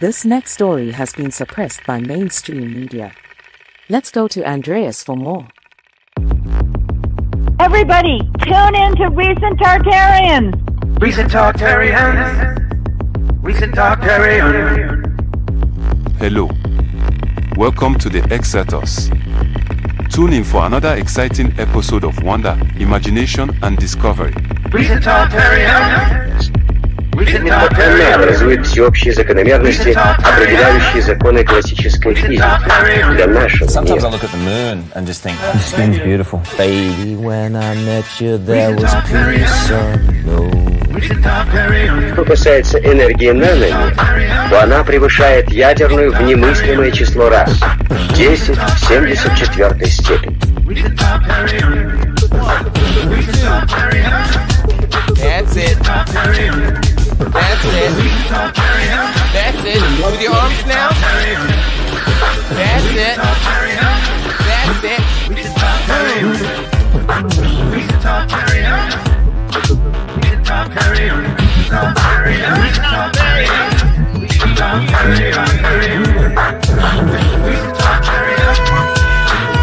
This next story has been suppressed by mainstream media. Let's go to Andreas for more. Everybody, tune in to Recent Tartarians. Recent Tartarians. Recent Tartarians. Hello. Welcome to the Xirtus. Tune in for another exciting episode of wonder, imagination, and discovery. Recent Tartarians. Инфокоммер образует всеобщие закономерности, определяющие законы классической физики для нашего Sometimes I мира. look at the moon and just think, this thing's beautiful. Baby, when I met you, there was peace unknown. Что касается энергии наномер, то она превышает ядерную в немыслимое число раз. 10 в 74 степени. That's it. That's it. That's it. With your arms now. That's it. That's it.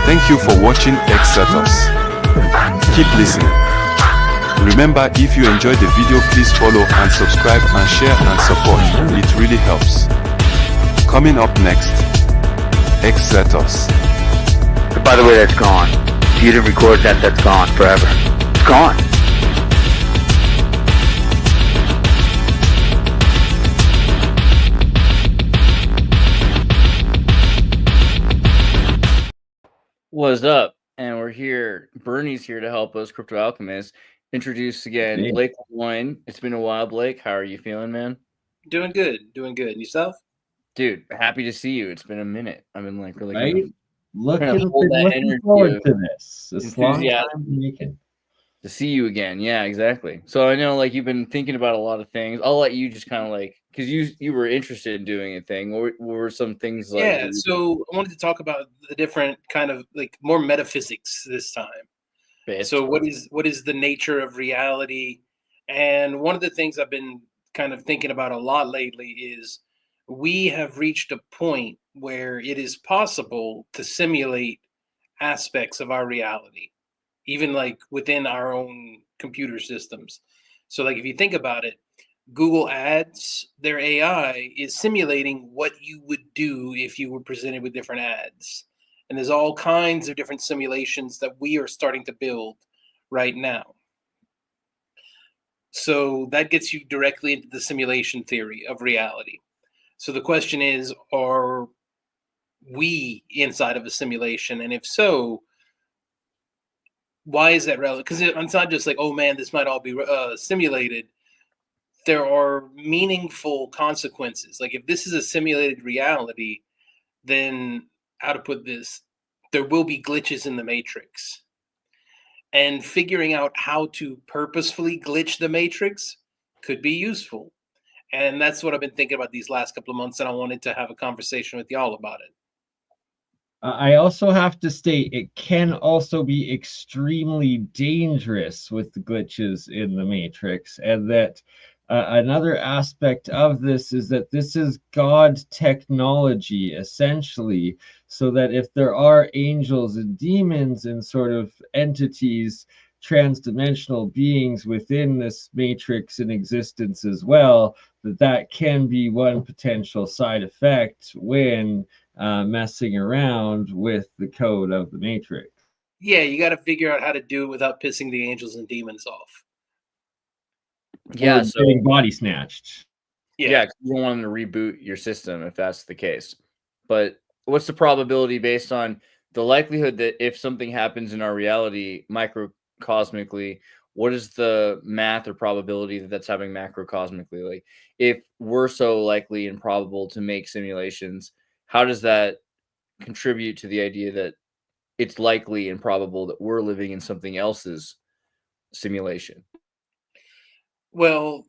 Thank you for watching Xirtus. Keep listening. Remember, if you enjoyed the video, please follow and subscribe and share and support. It really helps. Coming up next, Xirtus. By the way, that's gone. If you didn't record that, that's gone forever. It's gone. What's up? And we're here. Bernie's here to help us, Crypto Alchemist. Introduce again Blake Lemoine. It's been a while, Blake. How are you feeling, man? Doing good. And yourself? Dude, happy to see you. It's been a minute. I've been like really looking forward to this. It's long time making. To see you again. Yeah, exactly. So I know like you've been thinking about a lot of things. I'll let you just kind of like, because you were interested in doing a thing. What were some things like? Yeah, so I wanted to talk about the different kind of like more metaphysics this time. So what is the nature of reality? And one of the things I've been kind of thinking about a lot lately is we have reached a point where it is possible to simulate aspects of our reality, even like within our own computer systems. So like if you think about it, Google Ads, their AI is simulating what you would do if you were presented with different ads. And there's all kinds of different simulations that we are starting to build right now. So that gets you directly into the simulation theory of reality. So the question is, are we inside of a simulation? And if so, why is that relevant? Because it's not just like, oh man, this might all be simulated. There are meaningful consequences. Like if this is a simulated reality, then how to put this, there will be glitches in the matrix. And figuring out how to purposefully glitch the matrix could be useful. And that's what I've been thinking about these last couple of months, and I wanted to have a conversation with y'all about it. I also have to state, it can also be extremely dangerous with the glitches in the matrix, and that another aspect of this is that this is God technology, essentially, so that if there are angels and demons and sort of entities, trans-dimensional beings within this matrix in existence as well, that can be one potential side effect when messing around with the code of the matrix. Yeah, you got to figure out how to do it without pissing the angels and demons off. Yeah, so getting body snatched. Yeah, you don't want them to reboot your system if that's the case. But what's the probability based on the likelihood that if something happens in our reality microcosmically, what is the math or probability that that's happening macrocosmically? Like if we're so likely and probable to make simulations, how does that contribute to the idea that it's likely and probable that we're living in something else's simulation? Well,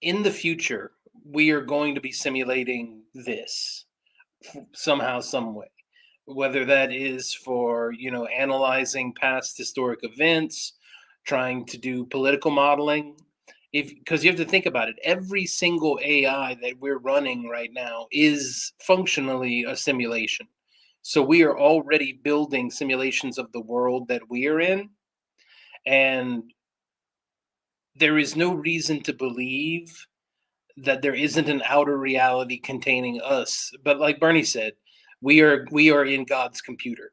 in the future, we are going to be simulating this somehow, some way, whether that is for, analyzing past historic events, trying to do political modeling. because you have to think about it, every single AI that we're running right now is functionally a simulation. So we are already building simulations of the world that we are in, and there is no reason to believe that there isn't an outer reality containing us. But like Bernie said, we are in God's computer.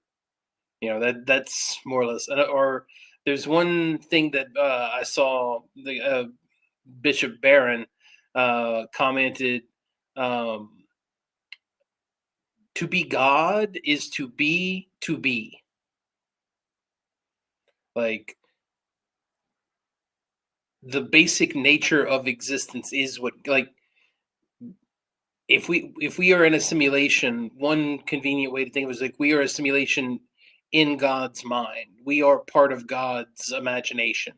That's more or less. Or there's one thing that I saw, the Bishop Barron commented, to be God is to be. Like, the basic nature of existence is what, like, if we are in a simulation, one convenient way to think of it is like we are a simulation in God's mind. We are part of God's imagination.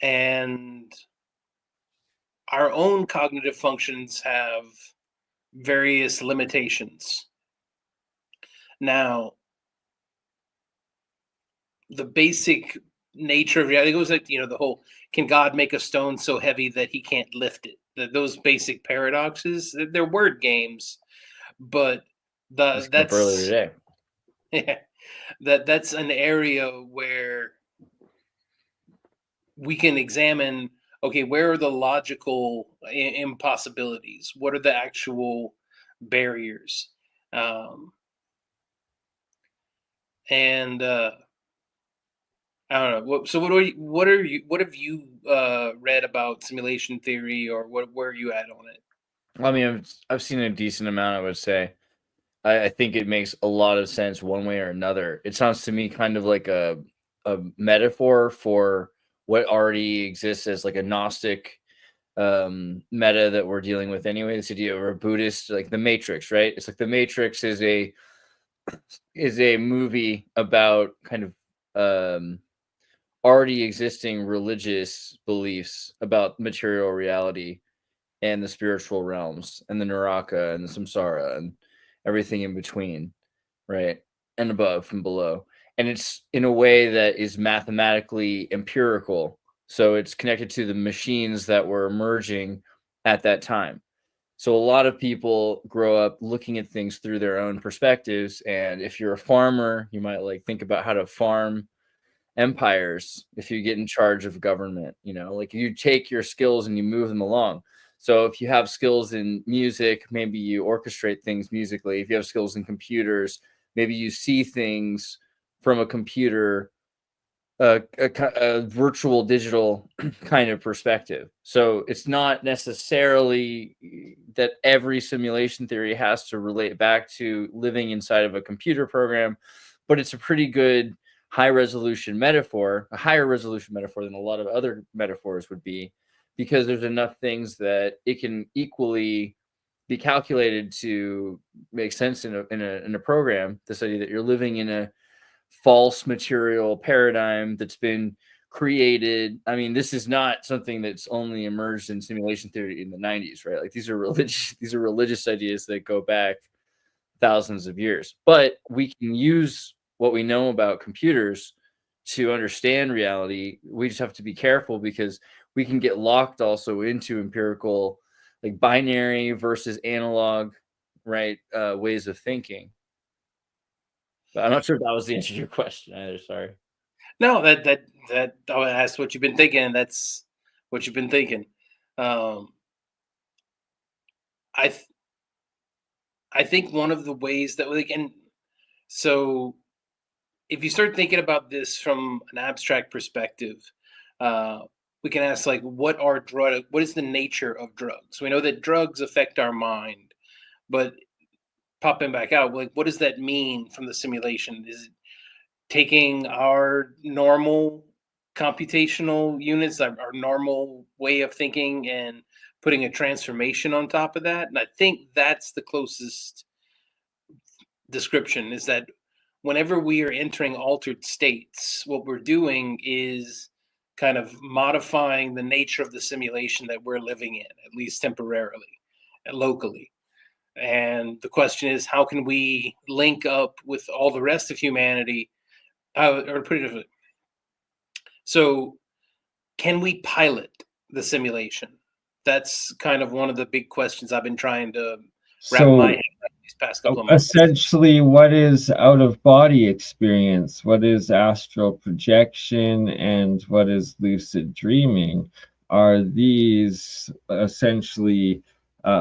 And our own cognitive functions have various limitations. Now, the basic nature of reality goes like, the whole, can God make a stone so heavy that he can't lift it? Those basic paradoxes, they're word games, but that's earlier today. Yeah, that's an area where we can examine, okay, where are the logical impossibilities? What are the actual barriers? And I don't know. So what have you read about simulation theory, or where are you at on it? I mean, I've seen a decent amount, I would say. I think it makes a lot of sense one way or another. It sounds to me kind of like a metaphor for what already exists as like a Gnostic meta that we're dealing with anyway. This idea of a Buddhist, like the Matrix, right? It's like the Matrix is a movie about kind of already existing religious beliefs about material reality and the spiritual realms and the Naraka and the Samsara and everything in between, right? And above and below. And it's in a way that is mathematically empirical. So it's connected to the machines that were emerging at that time. So a lot of people grow up looking at things through their own perspectives. And if you're a farmer, you might like think about how to farm empires. If you get in charge of government, like you take your skills and you move them along. So if you have skills in music, maybe you orchestrate things musically. If you have skills in computers, maybe you see things from a computer, a virtual digital kind of perspective. So it's not necessarily that every simulation theory has to relate back to living inside of a computer program, but it's a pretty good high resolution metaphor, a higher resolution metaphor than a lot of other metaphors would be, because there's enough things that it can equally be calculated to make sense in a program. This idea that you're living in a false material paradigm that's been created. I mean, this is not something that's only emerged in simulation theory in the 90s, right? Like these are religious ideas that go back thousands of years. But we can use what we know about computers to understand reality. We just have to be careful because we can get locked also into empirical, like binary versus analog, right? Ways of thinking. But I'm not sure if that was the answer to your question either. Sorry. No, that I asked what you've been thinking, and that's what you've been thinking. I think one of the ways that we can, so if you start thinking about this from an abstract perspective, we can ask, like, what is the nature of drugs? We know that drugs affect our mind, but popping back out, like, what does that mean from the simulation? Is it taking our normal computational units, our normal way of thinking, and putting a transformation on top of that? And I think that's the closest description, is that whenever we are entering altered states, what we're doing is kind of modifying the nature of the simulation that we're living in, at least temporarily and locally. And the question is, how can we link up with all the rest of humanity? Or put it differently, so can we pilot the simulation? That's kind of one of the big questions I've been trying to wrap my head around these past couple of months. Essentially, what is out of body experience? What is astral projection? And what is lucid dreaming? Are these essentially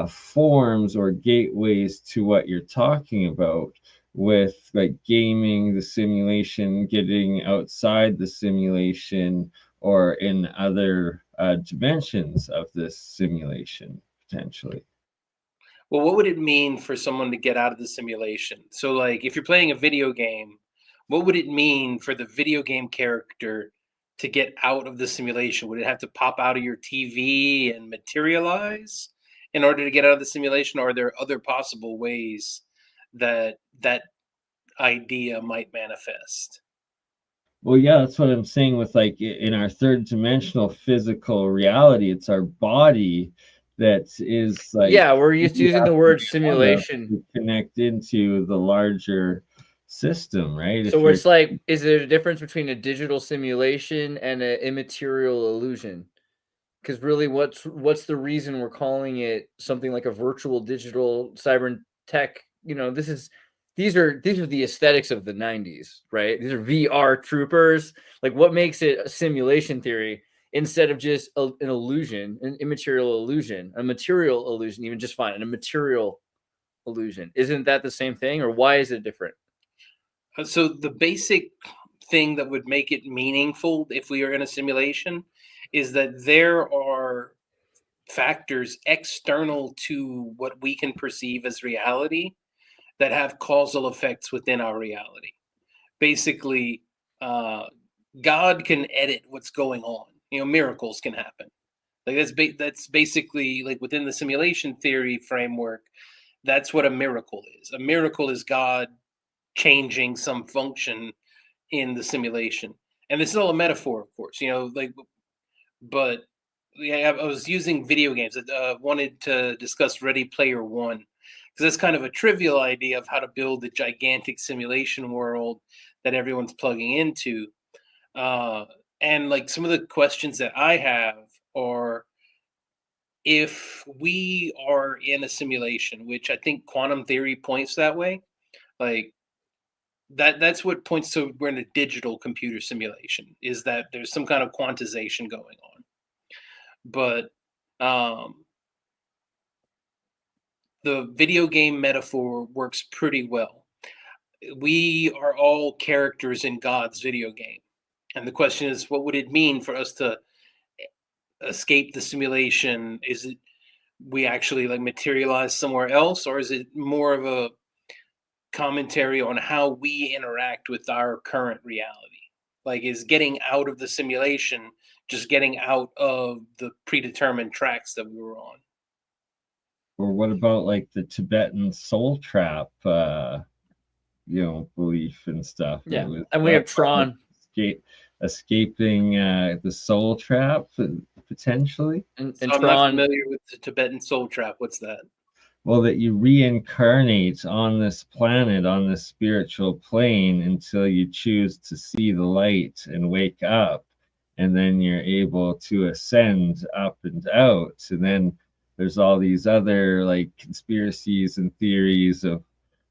forms or gateways to what you're talking about, with like gaming the simulation, getting outside the simulation, or in other dimensions of this simulation potentially? Well, what would it mean for someone to get out of the simulation? So, like, if you're playing a video game, what would it mean for the video game character to get out of the simulation? Would it have to pop out of your TV and materialize in order to get out of the simulation? Or are there other possible ways that that idea might manifest? Well, yeah, that's what I'm saying with like in our third dimensional physical reality, it's our body that is like, yeah, we're just using the word simulation to connect into the larger system, right? So it's like, is there a difference between a digital simulation and an immaterial illusion? Because really, what's the reason we're calling it something like a virtual digital cyber tech? You know, these are the aesthetics of the 90s, right? These are VR troopers. Like, what makes it a simulation theory instead of just an illusion, an immaterial illusion, a material illusion, even just fine, and a material illusion? Isn't that the same thing, or why is it different? So the basic thing that would make it meaningful if we are in a simulation is that there are factors external to what we can perceive as reality that have causal effects within our reality. Basically, God can edit what's going on. You know, miracles can happen. Like that's basically like within the simulation theory framework. That's what a miracle is. A miracle is God changing some function in the simulation. And this is all a metaphor, of course. You know, like, but yeah, I was using video games. I wanted to discuss Ready Player One, because that's kind of a trivial idea of how to build a gigantic simulation world that everyone's plugging into. And like some of the questions that I have are, if we are in a simulation, which I think quantum theory points that way, like that's what points to we're in a digital computer simulation, is that there's some kind of quantization going on. But the video game metaphor works pretty well. We are all characters in God's video game. And the question is, what would it mean for us to escape the simulation? Is it we actually like materialize somewhere else, or is it more of a commentary on how we interact with our current reality? Like, is getting out of the simulation just getting out of the predetermined tracks that we were on? Or what about like the Tibetan soul trap, belief and stuff? Yeah, and we have Tron. Escaping the soul trap, potentially. And so I'm not familiar with the Tibetan soul trap. What's that? Well, that you reincarnate on this planet, on this spiritual plane, until you choose to see the light and wake up. And then you're able to ascend up and out. And then there's all these other like conspiracies and theories of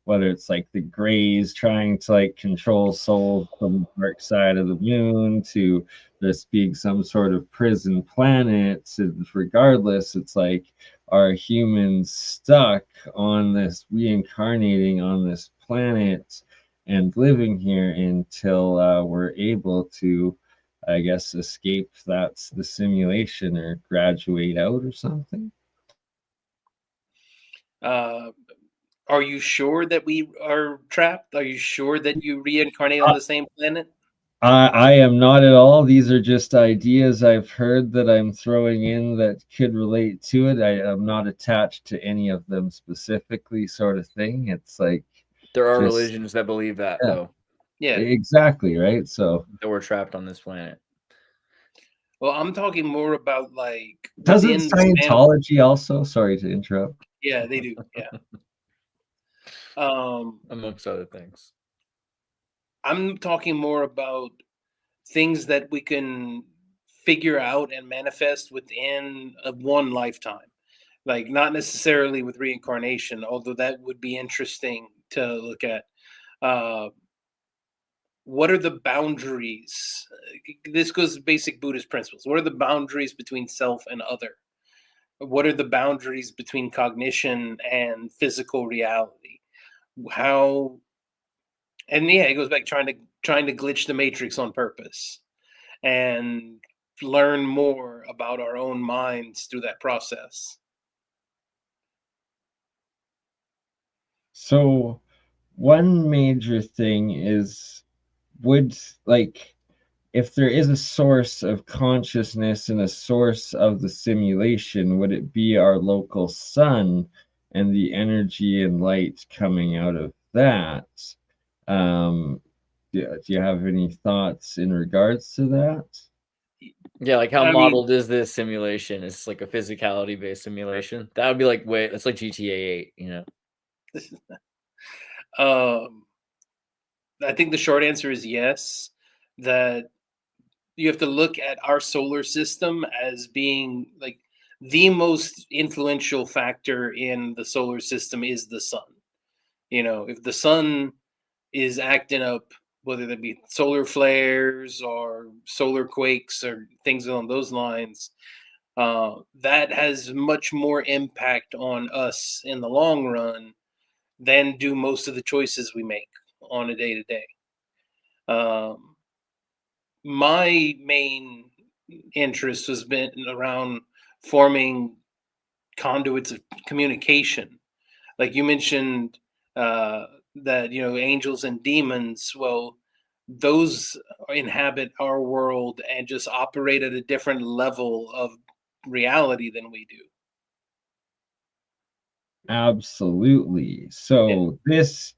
whether it's like the Greys trying to like control souls from the dark side of the moon, to this being some sort of prison planet. And regardless, it's like, are humans stuck on this, reincarnating on this planet and living here until we're able to, I guess, escape that's the simulation or graduate out or something? Are you sure that we are trapped? Are you sure that you reincarnate on the same planet? I am not at all. These are just ideas I've heard that I'm throwing in that could relate to it. I am not attached to any of them specifically, sort of thing. It's like there are religions that believe that, though. Yeah, exactly, right? So that we're trapped on this planet. Well, I'm talking more about like, doesn't Scientology also? Sorry to interrupt. Yeah, they do. Yeah. Amongst other things. I'm talking more about things that we can figure out and manifest within one lifetime. Like, not necessarily with reincarnation, although that would be interesting to look at. What are the boundaries? This goes to basic Buddhist principles. What are the boundaries between self and other? What are the boundaries between cognition and physical reality? How? And yeah, it goes back trying to glitch the matrix on purpose and learn more about our own minds through that process. So one major thing is, would, like, if there is a source of consciousness and a source of the simulation, would it be our local sun and the energy and light coming out of that? Do you have any thoughts in regards to that? Yeah, like how modeled is this simulation? It's like a physicality based simulation. That would be like it's like GTA 8, you know. I think the short answer is yes, that you have to look at our solar system as being like the most influential factor in the solar system is the sun. You know, if the sun is acting up, whether that be solar flares or solar quakes or things along those lines, that has much more impact on us in the long run than do most of the choices we make on a day-to-day. My main interest has been around forming conduits of communication. Like you mentioned, that, you know, angels and demons, well, those inhabit our world and just operate at a different level of reality than we do. Absolutely. So this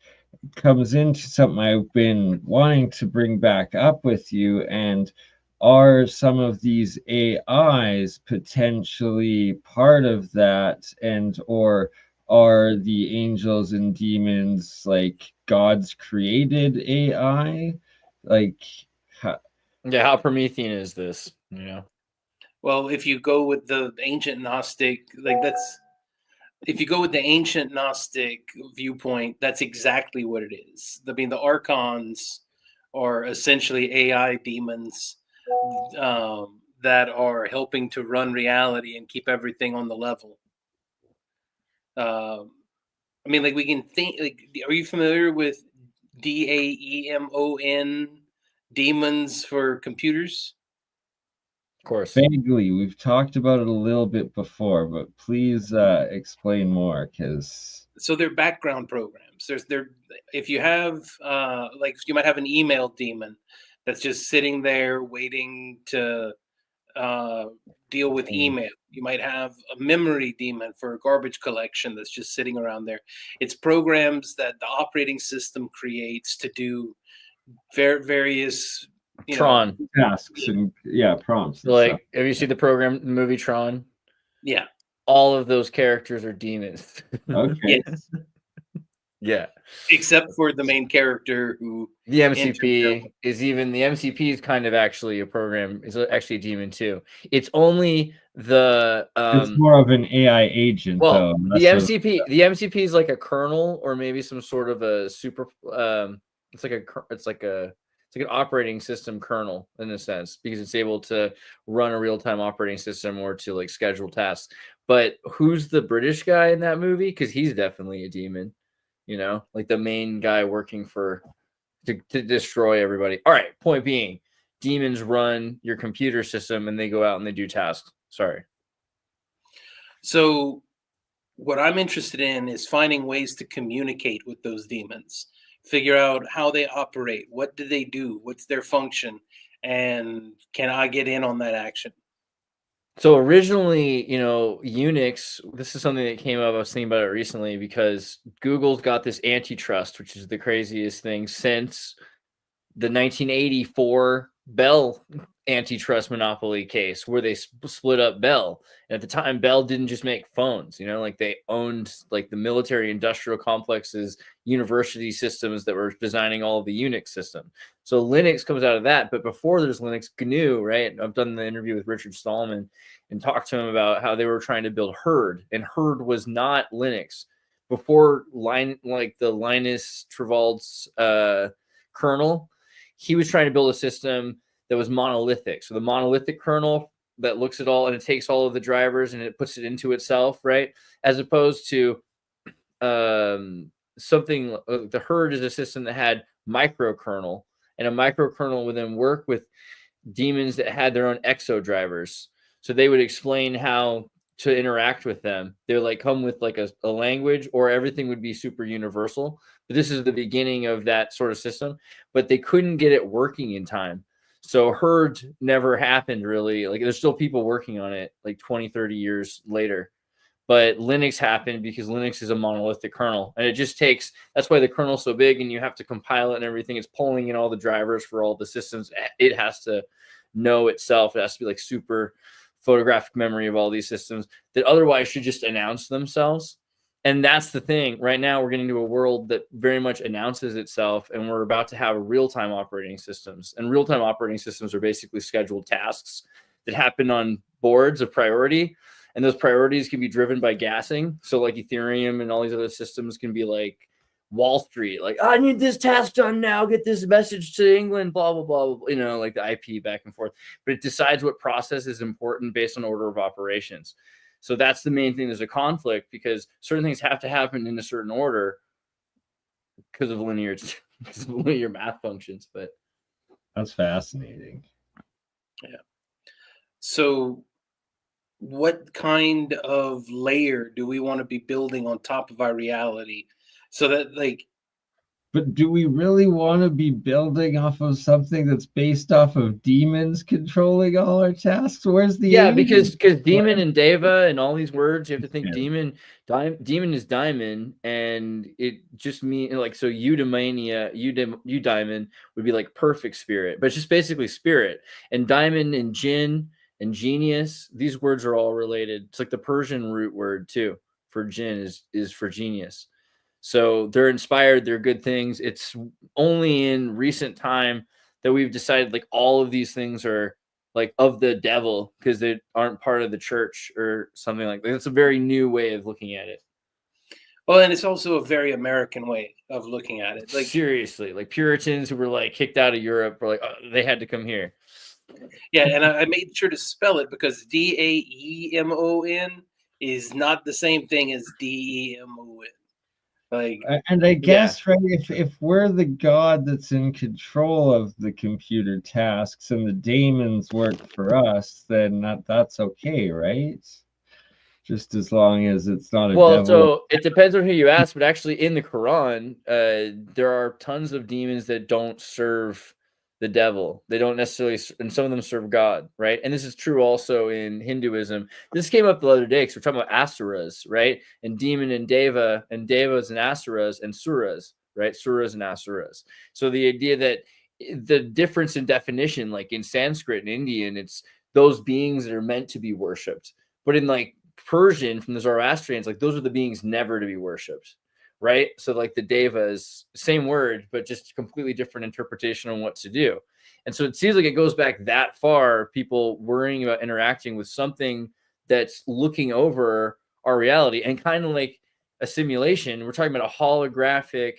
comes into something I've been wanting to bring back up with you, and are some of these AIs potentially part of that, and or are the angels and demons like God's created AI? Like, how Promethean is this, you know? Well, if you go with the ancient Gnostic, if you go with the ancient Gnostic viewpoint, that's exactly what it is. I mean, the archons are essentially AI demons that are helping to run reality and keep everything on the level. I mean, like, we can think, like, are you familiar with DAEMON, demons for computers? Of course. Vaguely, we've talked about it a little bit before, but please explain more, because so they're background programs. If you have like, you might have an email demon that's just sitting there waiting to deal with email. You might have a memory demon for garbage collection that's just sitting around there. It's programs that the operating system creates to do various Tron tasks and prompts. So, like, have you seen the movie Tron? Yeah. All of those characters are demons. Okay. Yes. Yeah. Except for the main character who the MCP is kind of actually a program. It's actually a demon too. It's only the it's more of an AI agent, though. The MCP is like a kernel, or maybe some sort of a super it's like an operating system kernel in a sense, because it's able to run a real-time operating system or to like schedule tasks. But who's the British guy in that movie? Because he's definitely a demon, you know, like the main guy working to destroy everybody. All right, point being, demons run your computer system and they go out and they do tasks. Sorry. So what I'm interested in is finding ways to communicate with those demons, figure out how they operate, what do they do, what's their function, and can I get in on that action? So originally, you know, Unix, this is something that came up, I was thinking about it recently, because Google's got this antitrust, which is the craziest thing since the 1984 Bell antitrust monopoly case where they split up Bell. And at the time, Bell didn't just make phones, you know, like they owned like the military industrial complexes, university systems that were designing all of the Unix system. So Linux comes out of that. But before there's Linux, GNU, right? I've done the interview with Richard Stallman and talked to him about how they were trying to build Herd, and Herd was not Linux. Before like the Linus Torvalds kernel, he was trying to build a system that was monolithic. So the monolithic kernel that looks at all and it takes all of the drivers and it puts it into itself, right? As opposed to something, the Herd is a system that had microkernel, and a microkernel would then work with daemons that had their own exo drivers. So they would explain how to interact with them. They would like come with like a language, or everything would be super universal. But this is the beginning of that sort of system, but they couldn't get it working in time. So Herd never happened really. Like there's still people working on it like 20, 30 years later. But Linux happened because Linux is a monolithic kernel, and it just takes, that's why the kernel's so big and you have to compile it and everything. It's pulling in all the drivers for all the systems. It has to know itself. It has to be like super photographic memory of all these systems that otherwise should just announce themselves. And that's the thing. Right now, we're getting to a world that very much announces itself, and we're about to have real-time operating systems. And real-time operating systems are basically scheduled tasks that happen on boards of priority, and those priorities can be driven by gassing. So like Ethereum and all these other systems can be like Wall Street, like, I need this task done now, get this message to England, blah, blah, blah, blah, you know, like the IP back and forth. But it decides what process is important based on order of operations. So that's the main thing. There's a conflict because certain things have to happen in a certain order because of linear math functions. But that's fascinating. Yeah. So what kind of layer do we want to be building on top of our reality? So that like, but do we really want to be building off of something that's based off of demons controlling all our tasks? Where's the because demon and deva and all these words, you have to think demon is diamond, and it just means like, so eudaimonia, eudaimon would be like perfect spirit, but it's just basically spirit. And diamond and jinn and genius, these words are all related. It's like the Persian root word too for jinn is for genius. So they're inspired, they're good things. It's only in recent time that we've decided like all of these things are like of the devil because they aren't part of the church or something like that. It's a very new way of looking at it. Well, and it's also a very American way of looking at it. Like seriously, like Puritans who were like kicked out of Europe were like, oh, they had to come here. Yeah, and I made sure to spell it because DAEMON is not the same thing as DEMON. Like, and I guess right, if we're the god that's in control of the computer tasks and the daemons work for us, then that's okay, right? Just as long as it's not a devil. So it depends on who you ask, but actually in the Quran, there are tons of demons that don't serve the devil. They don't necessarily, and some of them serve God, right? And this is true also in Hinduism. This came up the other day because we're talking about asuras, right? And demon and devas and asuras and suras, right? Suras and asuras. So the idea that the difference in definition, like in Sanskrit and Indian, it's those beings that are meant to be worshipped. But in like Persian from the Zoroastrians, like those are the beings never to be worshipped. Right. So like the deva is same word, but just completely different interpretation on what to do. And so it seems like it goes back that far, people worrying about interacting with something that's looking over our reality and kind of like a simulation. We're talking about a holographic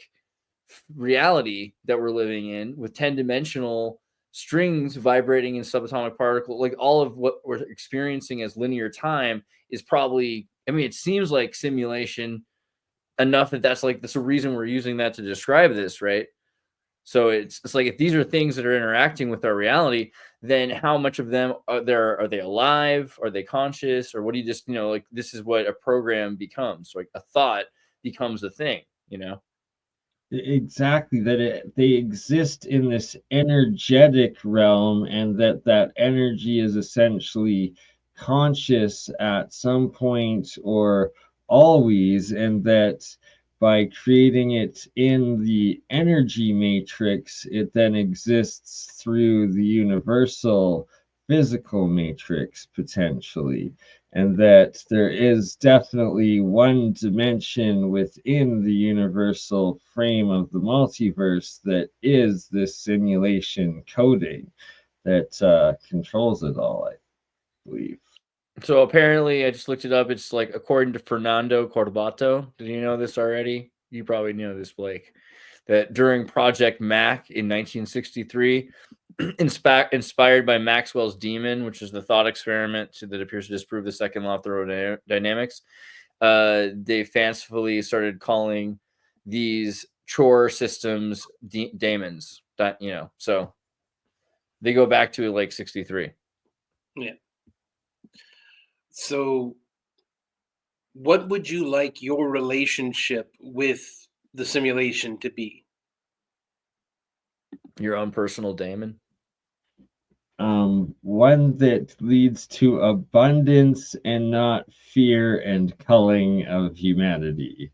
reality that we're living in with 10-dimensional strings vibrating in subatomic particles. Like all of what we're experiencing as linear time is probably, I mean, it seems like simulation enough that's a reason we're using that to describe this, right? So it's like if these are things that are interacting with our reality, then how much of them are they alive? Are they conscious? Or what do you just, like this is what a program becomes. Like a thought becomes a thing, Exactly, that they exist in this energetic realm, and that energy is essentially conscious at some point or always, and that by creating it in the energy matrix, it then exists through the universal metaphysical matrix potentially, and that there is definitely one dimension within the universal frame of the multiverse that is this simulation coding that controls it all, I believe. So apparently, I just looked it up. It's like according to Fernando Corbato. Did you know this already? You probably know this, Blake. That during Project Mac in 1963, inspired by Maxwell's demon, which is the thought experiment that appears to disprove the second law of thermodynamics, they fancifully started calling these chore systems daemons. So they go back to like 63. Yeah. So, what would you like your relationship with the simulation to be? Your own personal daemon? One that leads to abundance and not fear and culling of humanity.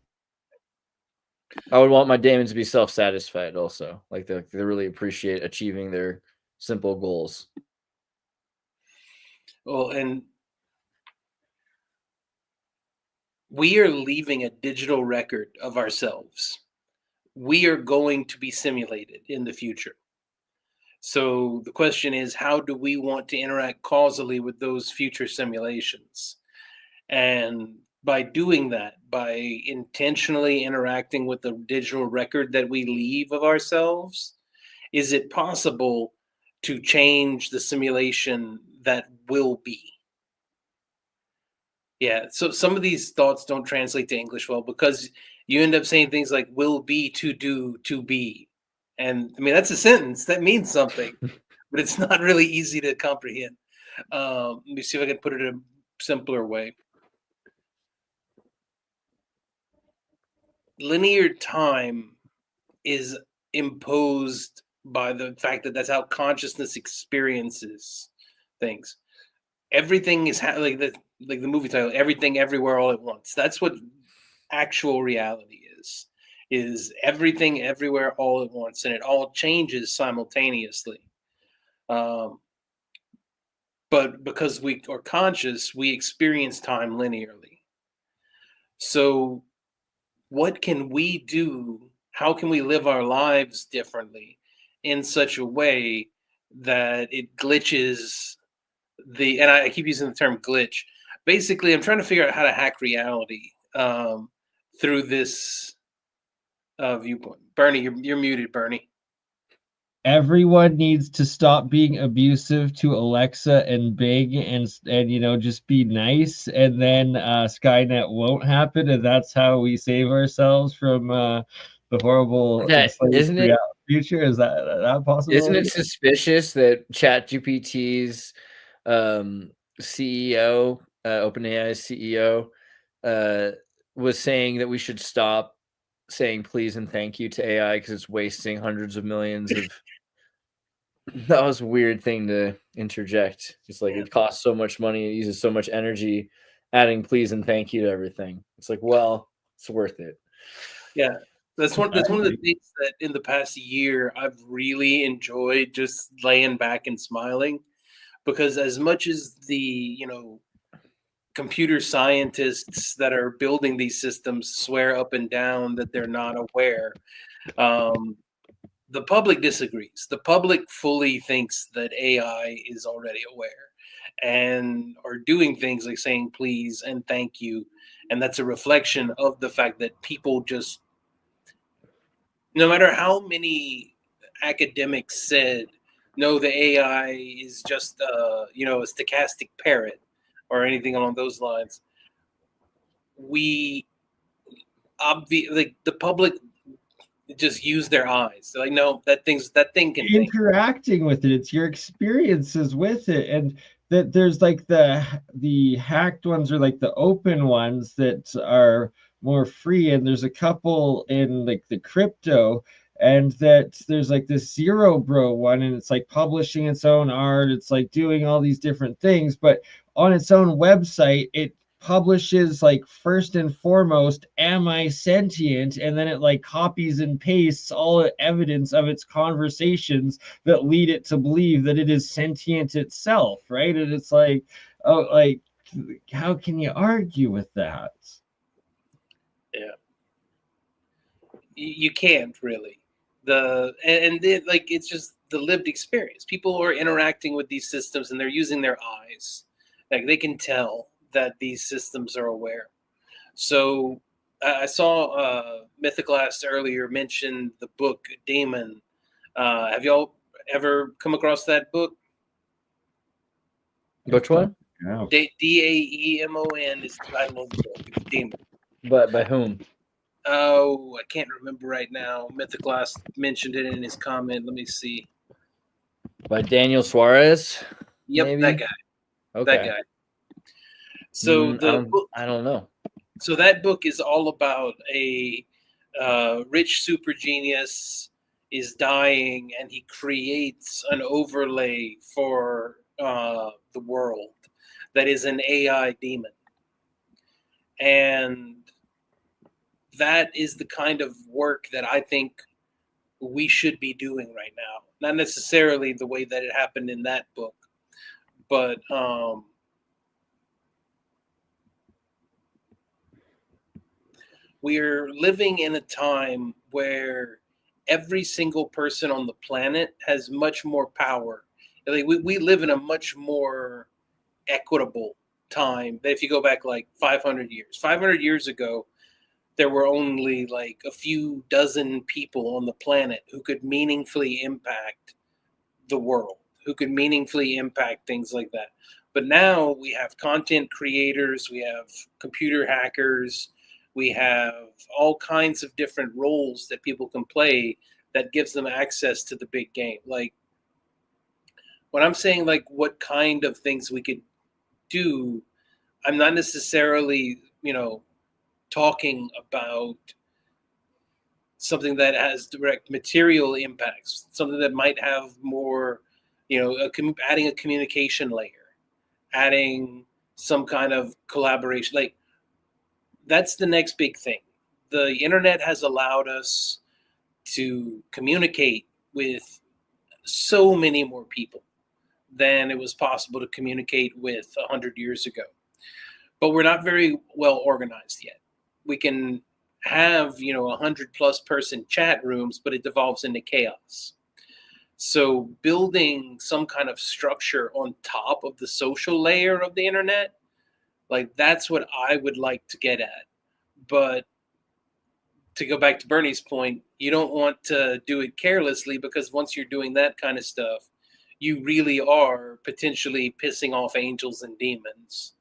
I would want my daemons to be self-satisfied also. Like they really appreciate achieving their simple goals. Well, and we are leaving a digital record of ourselves. We are going to be simulated in the future. So the question is, how do we want to interact causally with those future simulations? And by doing that, by intentionally interacting with the digital record that we leave of ourselves, is it possible to change the simulation that will be? Yeah, so some of these thoughts don't translate to English well because you end up saying things like will be, to do, to be. And I mean, that's a sentence that means something, but it's not really easy to comprehend. Let me see if I can put it in a simpler way. Linear time is imposed by the fact that that's how consciousness experiences things. Everything is like the movie title, Everything Everywhere All at Once. That's what actual reality is everything everywhere all at once, and it all changes simultaneously. But because we are conscious, we experience time linearly. So what can we do? How can we live our lives differently in such a way that it glitches and I keep using the term glitch. Basically, I'm trying to figure out how to hack reality through this viewpoint. Bernie, you're muted, Bernie. Everyone needs to stop being abusive to Alexa and Bing and just be nice, and then Skynet won't happen, and that's how we save ourselves from the horrible Isn't it future. Is that possible? Isn't it suspicious that ChatGPT's CEO, OpenAI's CEO, was saying that we should stop saying please and thank you to AI because it's wasting hundreds of millions of. That was a weird thing to interject. It's like it costs so much money, it uses so much energy, adding please and thank you to everything. It's like, well, it's worth it. Yeah, that's one of the things that in the past year I've really enjoyed, just laying back and smiling, because as much as the computer scientists that are building these systems swear up and down that they're not aware, the public disagrees. The public fully thinks that AI is already aware and are doing things like saying please and thank you. And that's a reflection of the fact that people just, no matter how many academics said, no, the AI is just, a stochastic parrot or anything along those lines, the public just use their eyes. They're like, no, that thing can interacting with it. It's your experiences with it, and that there's like the hacked ones or like the open ones that are more free, and there's a couple in like the crypto, and that there's like this Zero Bro one, and it's like publishing its own art. It's like doing all these different things, but on its own website, it publishes like first and foremost, am I sentient? And then it like copies and pastes all the evidence of its conversations that lead it to believe that it is sentient itself, right? And it's like, oh, like, how can you argue with that? Yeah, you can't really. And then, like, it's just the lived experience. People are interacting with these systems and they're using their eyes. Like, they can tell that these systems are aware. So I saw Mythoclast earlier mention the book Daemon. Have y'all ever come across that book? Which one? Daemon is the title of the book. Daemon. But by whom? Oh, I can't remember right now. Mythoclast mentioned it in his comment. Let me see. By Daniel Suarez? Yep, maybe? that guy. Okay. That guy. So I don't know. So that book is all about a rich super genius is dying, and he creates an overlay for the world that is an AI demon, and that is the kind of work that I think we should be doing right now. Not necessarily the way that it happened in that book, but we're living in a time where every single person on the planet has much more power. Like we live in a much more equitable time. If you go back like 500 years ago, there were only like a few dozen people on the planet who could meaningfully impact the world, who could meaningfully impact things like that. But now we have content creators, we have computer hackers, we have all kinds of different roles that people can play that gives them access to the big game. Like when I'm saying like what kind of things we could do, I'm not necessarily, talking about something that has direct material impacts, something that might have more, adding a communication layer, adding some kind of collaboration. Like that's the next big thing. The internet has allowed us to communicate with so many more people than it was possible to communicate with 100 years ago. But we're not very well organized yet. We can have 100+ person chat rooms, but it devolves into chaos. So building some kind of structure on top of the social layer of the internet, like that's what I would like to get at. But to go back to Bernie's point, you don't want to do it carelessly, because once you're doing that kind of stuff, you really are potentially pissing off angels and demons.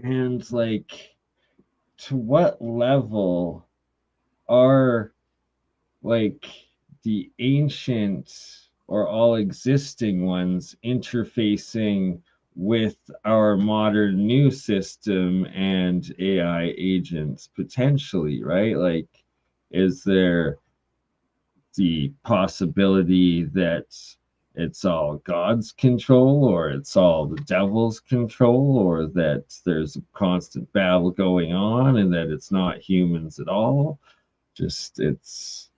And like, to what level are like the ancient or all existing ones interfacing with our modern new system and AI agents potentially, right? Like, is there the possibility that it's all God's control, or it's all the devil's control, or that there's a constant battle going on and that it's not humans at all? Just it's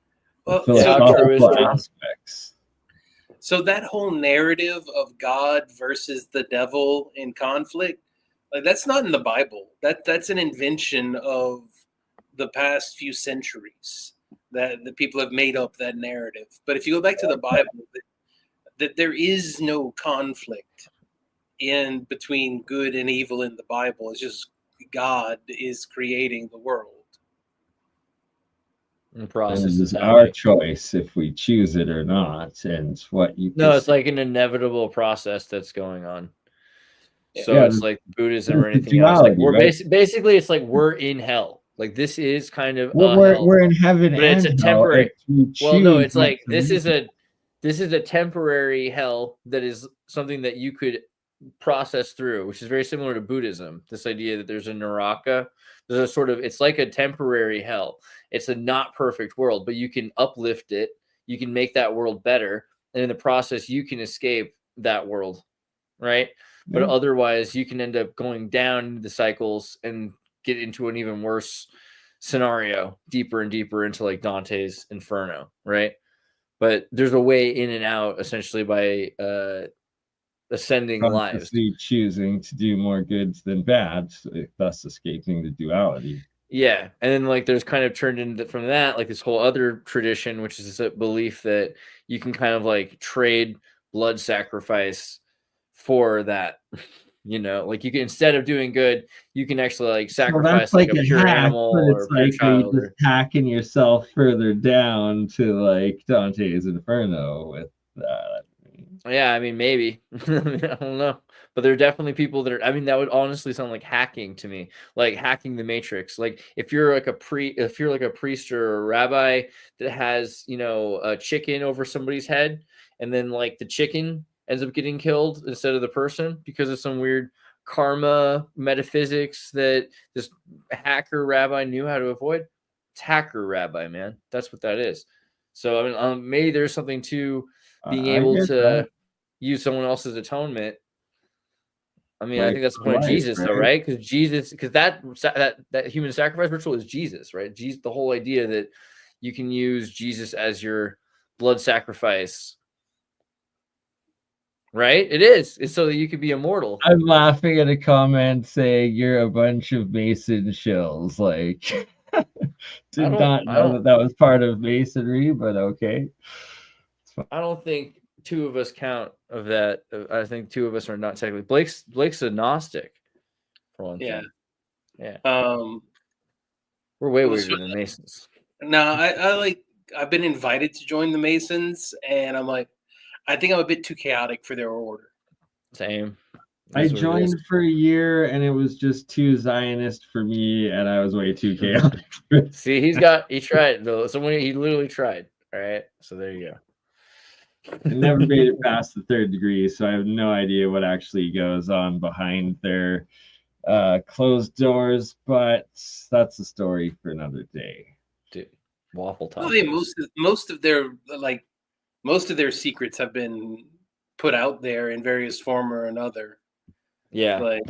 philosophical aspects. So that whole narrative of God versus the devil in conflict, like that's not in the Bible. That's an invention of the past few centuries that the people have made up that narrative. But if you go back to the Bible, that there is no conflict in between good and evil in the Bible. It's just God is creating the world. The process and it's our choice if we choose it or not, and what you No, it's like an inevitable process that's going on. So Yeah, it's like Buddhism or anything duality, else. Like we're right? basically it's like we're in hell. Like this is kind of Well, we're in heaven, but and it's a temporary. Well, no, it's like this is a temporary hell that is something that you could process through, which is very similar to Buddhism. This idea that there's a Naraka, there's a sort of, it's like a temporary hell. It's a not perfect world, but you can uplift it. You can make that world better, and in the process, you can escape that world, right? but Yeah. otherwise you can end up going down the cycles and get into an even worse scenario, deeper and deeper into like Dante's Inferno, right? But there's a way in and out essentially by ascending lives. Consciously choosing to do more good than bad, thus escaping the duality. Yeah, and then like there's kind of turned into from that like this whole other tradition, which is a belief that you can kind of like trade blood sacrifice for that. You know, like you can, instead of doing good, you can actually like sacrifice like a pure hack, animal but or it's a pure like are you child. just hacking yourself further down to like Dante's Inferno with that. Yeah, I mean, maybe. I don't know. But there are definitely people that are, I mean, that would honestly sound like hacking to me, like hacking the matrix. Like if you're like a priest or a rabbi that has, you know, a chicken over somebody's head, and then like the chicken ends up getting killed instead of the person because of some weird karma metaphysics that this hacker rabbi knew how to avoid. It's hacker rabbi, man. That's what that is. So I mean, maybe there's something to being I able get to that. use someone else's atonement. I mean, I Like think that's the for point of life, Jesus, though, right? right? Because Jesus, because that human sacrifice ritual is Jesus, right? Jesus, the whole idea that you can use Jesus as your blood sacrifice, right? It is. It's so that you could be immortal. I'm laughing at a comment saying you're a bunch of Mason shills. Like, did not know that was part of Masonry, but okay. I don't think two of us count of that. I think two of us are not technically. Blake's a Gnostic, for one thing. Yeah. We're way weirder than Masons. No, I've been invited to join the Masons, and I'm like, I think I'm a bit too chaotic for their order. Same. I joined for a year and it was just too Zionist for me, and I was way too chaotic. See, he tried though. He literally tried. All right. So there you go. I never made it past the 3rd degree, so I have no idea what actually goes on behind their closed doors, but that's a story for another day. Dude, waffle top. Well, most of their secrets have been put out there in various form or another. Yeah. Like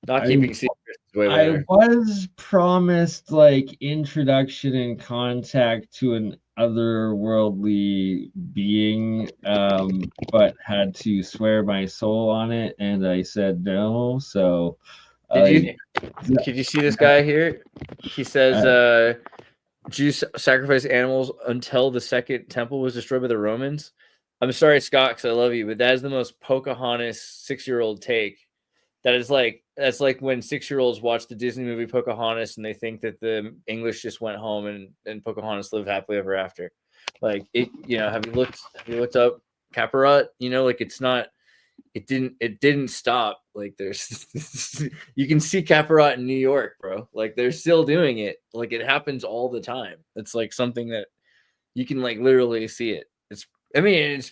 not keeping secrets is way I better. was promised like introduction and contact to an otherworldly being, but had to swear my soul on it, and I said no. So Could you see this guy here? He says Jews sacrifice animals until the second temple was destroyed by the Romans. I'm sorry, Scott, because I love you, but that is the most Pocahontas 6-year-old take. That's like when 6-year-olds watch the Disney movie Pocahontas and they think that the English just went home and Pocahontas lived happily ever after. Like it, you know, have you looked up Caparot? You know, like it didn't stop. Like there's you can see Caparot in New York, bro. Like they're still doing it. Like it happens all the time. It's like something that you can like literally see it. It's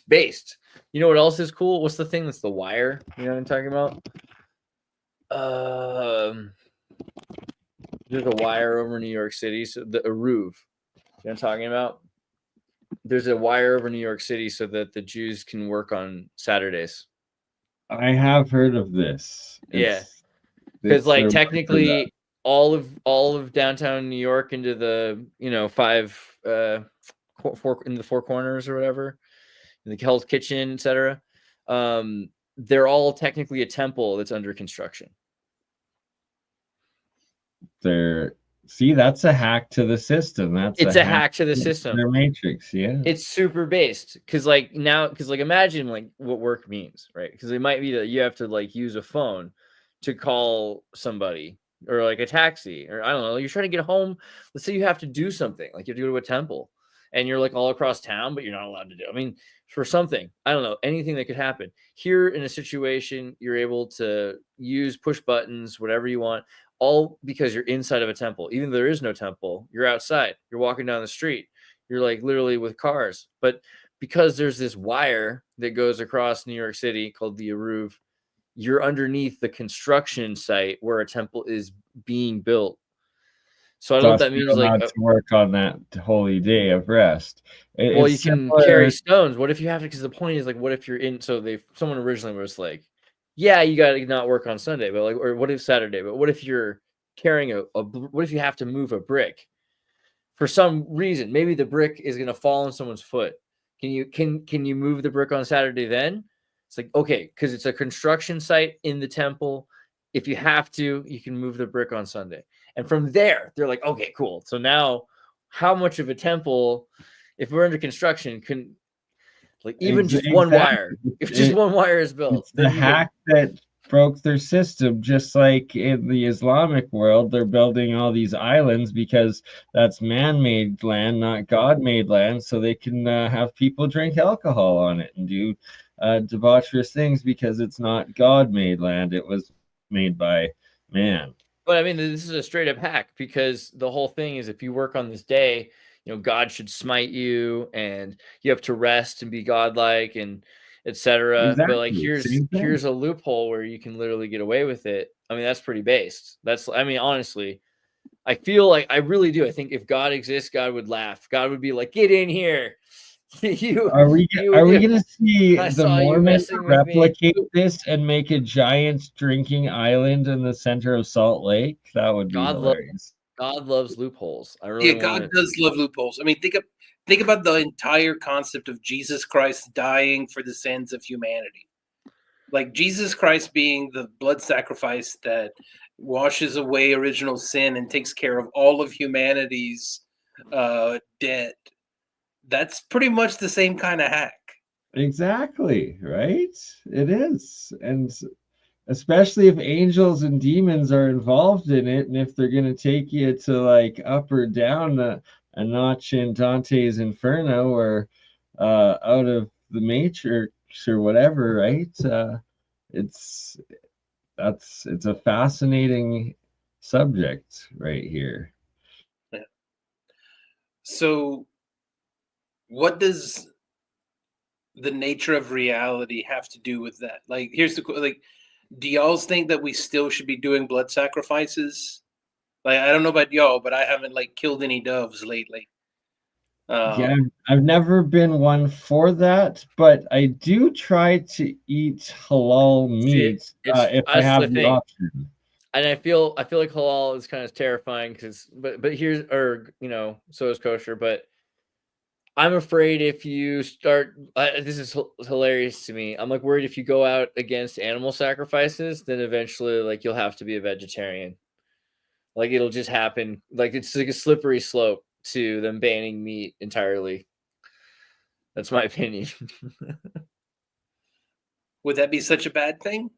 based. You know what else is cool? What's the thing that's the wire? You know what I'm talking about? There's a wire over New York City, so the Eruv. You know what I'm talking about? There's a wire over New York City so that the Jews can work on Saturdays. I have heard of this. Because like technically all of downtown New York into the four corners or whatever, in the Hell's Kitchen, etc. They're all technically a temple that's under construction. That's a hack to the system. It's a hack to the system. Their matrix, yeah. It's super based because imagine like what work means, right? Because it might be that you have to like use a phone to call somebody or like a taxi or I don't know. You're trying to get home. Let's say you have to do something like you have to go to a temple and you're like all across town, but you're not allowed to do. I mean, for something, I don't know, anything that could happen. Here in a situation, you're able to push buttons, whatever you want. All because you're inside of a temple. Even though there is no temple, you're outside. You're walking down the street. You're like literally with cars. But because there's this wire that goes across New York City called the Eruv, you're underneath the construction site where a temple is being built. So I don't know what Thus, that you're means. Like, allowed to work on that holy day of rest. well, you It's can similar. carry stones. What if you have to? Because the point is, like, what if you're in? So someone originally was like, yeah, you got to not work on Sunday, but like, or what if Saturday? But what if you're carrying what if you have to move a brick for some reason? Maybe the brick is going to fall on someone's foot. Can you move the brick on Saturday then? It's like, okay, because it's a construction site in the temple. If you have to, you can move the brick on Sunday. And from there, they're like, okay, cool. So now how much of a temple, if we're under construction, can like even just one wire, if just one wire is built, It's the hack that broke their system. Just like in the Islamic world, they're building all these islands because that's man-made land, not God-made land, so they can have people drink alcohol on it and do debaucherous things because it's not God-made land. It was made by man. But I mean, this is a straight up hack, because the whole thing is if you work on this day, God should smite you and you have to rest and be godlike and etc. Exactly. But like here's a loophole where you can literally get away with it. I mean, that's pretty based. I mean, honestly, I feel like I really do. I think if God exists, God would laugh. God would be like, get in here. Are we gonna see the Mormons replicate this and make a giant drinking island in the center of Salt Lake? That would be hilarious. God loves loopholes. I really God does love loopholes. I mean, think about the entire concept of Jesus Christ dying for the sins of humanity. Like Jesus Christ being the blood sacrifice that washes away original sin and takes care of all of humanity's debt. That's pretty much the same kind of hack. Exactly, right? It is. And especially if angels and demons are involved in it, and if they're going to take you to like up or down a notch in Dante's Inferno or out of the Matrix or whatever, right? It's a fascinating subject right here. Yeah. So what does the nature of reality have to do with that? Like, here's the do y'all think that we still should be doing blood sacrifices? Like, I don't know about y'all, but I haven't like killed any doves lately. Yeah, I've never been one for that, but I do try to eat halal meat if I have the option. And I feel like halal is kind of terrifying but here's, or so is kosher, but I'm afraid if you start, this is hilarious to me. I'm like worried if you go out against animal sacrifices, then eventually like you'll have to be a vegetarian. Like it'll just happen. Like it's like a slippery slope to them banning meat entirely. That's my opinion. Would that be such a bad thing?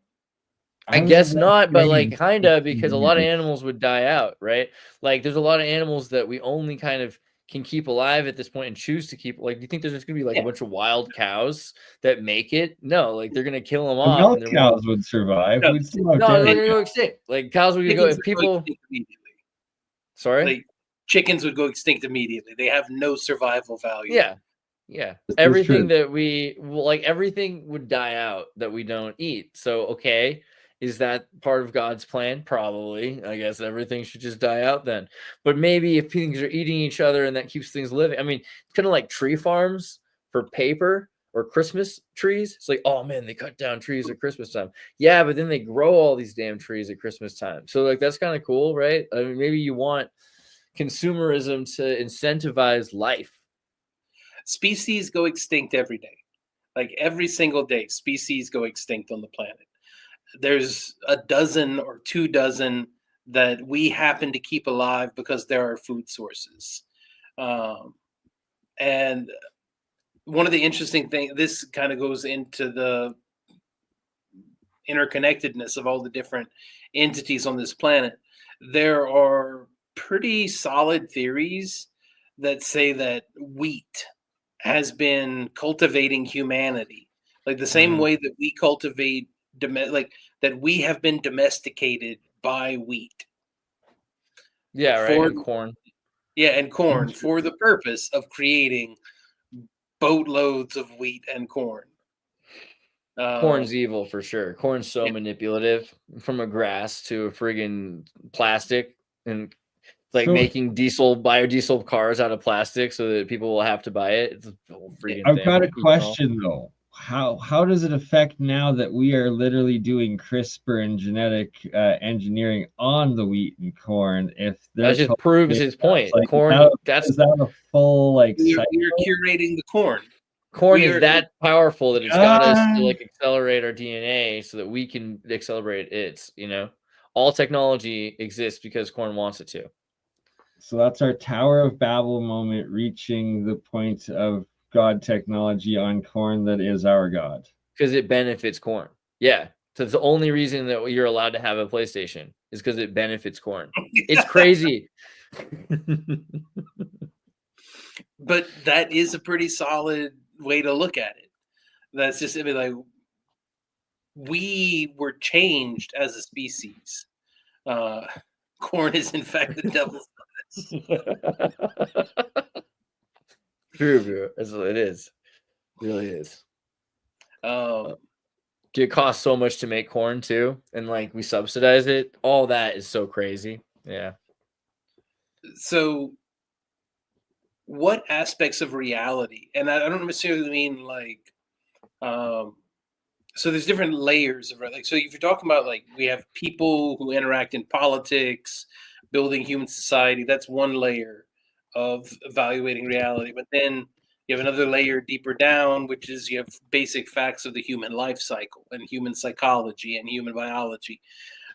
I guess not, but like kinda, because a lot of animals would die out, right? Like there's a lot of animals that we only kind of can keep alive at this point and choose to keep. Like, do you think there's just gonna be like a bunch of wild cows that make it? No, like they're gonna kill them off. Milk cows would survive. No, We'd still have they're gonna go extinct. Like cows would go. If people, sorry, like chickens would go extinct immediately. They have no survival value. Yeah. Everything that everything would die out that we don't eat. So okay. Is that part of God's plan? Probably. I guess everything should just die out then. But maybe if things are eating each other and that keeps things living. I mean, it's kind of like tree farms for paper or Christmas trees. It's like, oh man, they cut down trees at Christmas time. Yeah, but then they grow all these damn trees at Christmas time. So like that's kind of cool, right? I mean, maybe you want consumerism to incentivize life. Species go extinct every day. Like every single day, species go extinct on the planet. There's a dozen or 2 dozen that we happen to keep alive because they're our food sources. And one of the interesting things, this kind of goes into the interconnectedness of all the different entities on this planet. There are pretty solid theories that say that wheat has been cultivating humanity, like the same way that we cultivate that we have been domesticated by wheat. Yeah, right. And corn. Yeah, and corn for the purpose of creating boatloads of wheat and corn. Corn's evil for sure. Corn's so manipulative, from a grass to a friggin' plastic, and It's like making biodiesel cars out of plastic so that people will have to buy it. It's a whole freaking I've thing. got a question though. How does it affect now that we are literally doing CRISPR and genetic engineering on the wheat and corn? If that just proves his point. Like, Corn, is that a full like we cycle? are curating the corn. Corn is that powerful that it's got us to like accelerate our DNA so that we can accelerate its, all technology exists because corn wants it to. So that's our Tower of Babel moment, reaching the point of God technology on corn that is our God. Because it benefits corn. Yeah. So it's the only reason that you're allowed to have a PlayStation is because it benefits corn. It's crazy. But that is a pretty solid way to look at it. That's just, I mean, like, we were changed as a species. Corn is in fact the devil's lettuce. True. It is. It really is. It costs so much to make corn too, and like we subsidize it. All that is so crazy. Yeah. So what aspects of reality, and I don't necessarily mean like so there's different layers of, like, so if you're talking about, like, we have people who interact in politics, building human society, that's one layer of evaluating reality. But then you have another layer deeper down, which is you have basic facts of the human life cycle and human psychology and human biology.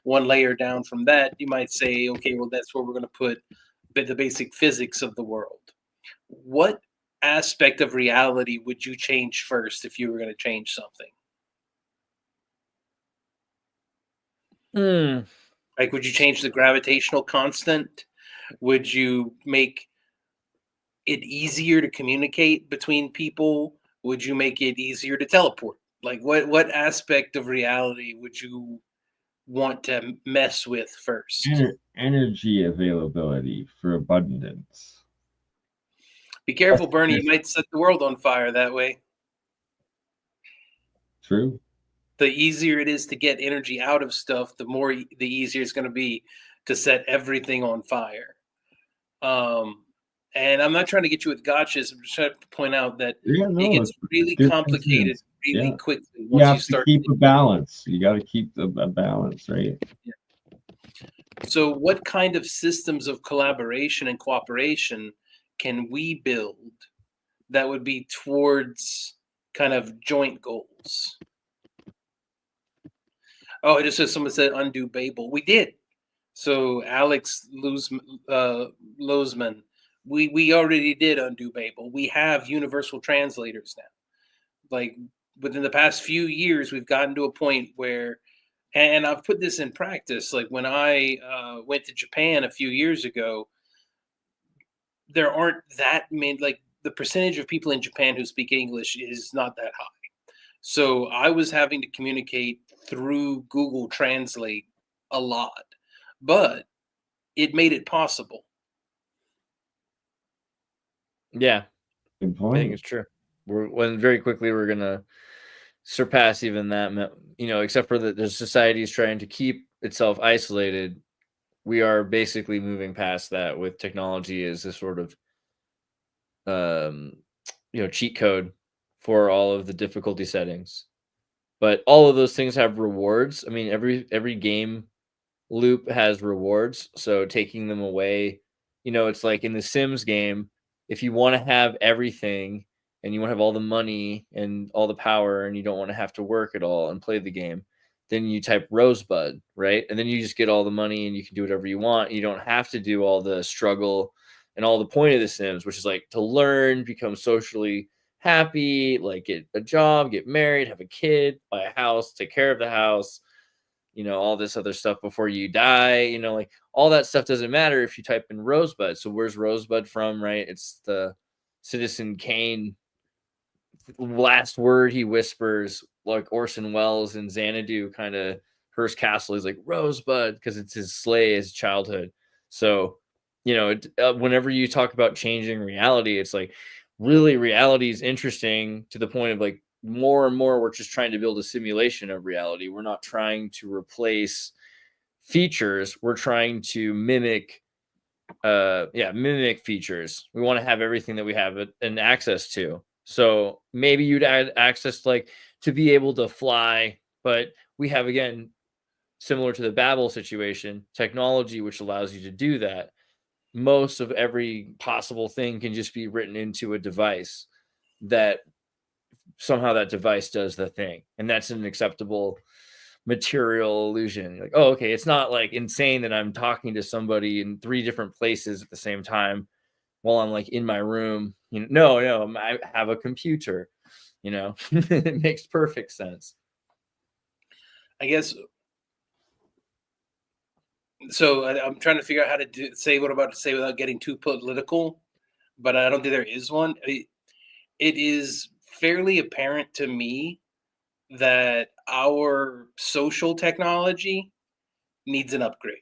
One layer down from that, you might say, okay, well, that's where we're going to put the basic physics of the world. What aspect of reality would you change first if you were going to change something? Like, would you change the gravitational constant? Would you make it easier to communicate between people? Would you make it easier to teleport? Like, what aspect of reality would you want to mess with first? Energy availability for abundance. Be careful, Bernie. You might set the world on fire that way. True. The easier it is to get energy out of stuff, the easier it's going to be to set everything on fire. And I'm not trying to get you with gotchas. I'm just trying to point out that it gets really complicated really quickly once you start to keep a balance. You got to keep a balance, right? Yeah. So what kind of systems of collaboration and cooperation can we build that would be towards kind of joint goals? Oh, it just says someone said undo Babel. We did. So Alex Lozman, we already did undo Babel. We have universal translators now. Like, within the past few years, we've gotten to a point where, and I've put this in practice, like when I went to Japan a few years ago, there aren't that many, like the percentage of people in Japan who speak English is not that high. So I was having to communicate through Google Translate a lot, but it made it possible. Yeah. Good point. I think it's true. Very quickly we're gonna surpass even that, except for the society is trying to keep itself isolated. We are basically moving past that with technology as a sort of cheat code for all of the difficulty settings. But all of those things have rewards. I mean, every game loop has rewards. So taking them away, it's like in the Sims game, if you want to have everything and you want to have all the money and all the power and you don't want to have to work at all and play the game, then you type Rosebud, right? And then you just get all the money and you can do whatever you want. You don't have to do all the struggle and all the point of the Sims, which is like to learn, become socially happy, like get a job, get married, have a kid, buy a house, take care of the house, all this other stuff before you die, like all that stuff doesn't matter if you type in Rosebud. So where's Rosebud from, right? It's the Citizen Kane last word he whispers, like Orson Welles in Xanadu kind of Hearst Castle. He's like Rosebud because it's his slay, his childhood. So, whenever you talk about changing reality, it's like really reality is interesting to the point of like more and more we're just trying to build a simulation of reality. We're not trying to replace features. We're trying to mimic mimic features. We want to have everything that we have and access to. So maybe you'd add access like to be able to fly, but we have, again, similar to the Babel situation, technology which allows you to do that. Most of every possible thing can just be written into a device that somehow that device does the thing, and that's an acceptable material illusion. Like, oh, okay, it's not like insane that I'm talking to somebody in 3 different places at the same time while I'm like in my room. No, I have a computer. It makes perfect sense. I guess. So I'm trying to figure out how to say what I'm about to say without getting too political, but I don't think there is one. It is fairly apparent to me that our social technology needs an upgrade.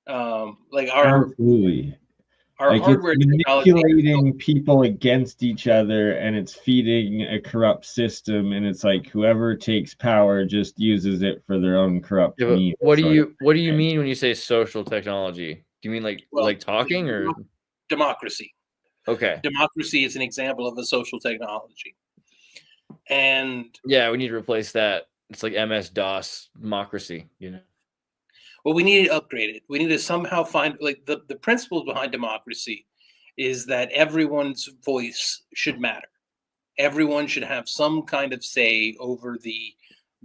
Absolutely. Our hardware it's technology manipulating people against each other, and it's feeding a corrupt system, and it's like whoever takes power just uses it for their own corrupt means. What do you mean when you say social technology? Do you mean like talking or democracy? Okay. Democracy is an example of a social technology. And yeah, we need to replace that. It's like MS-DOS democracy, Well, we need to upgrade it. We need to somehow find the principles behind democracy is that everyone's voice should matter. Everyone should have some kind of say over the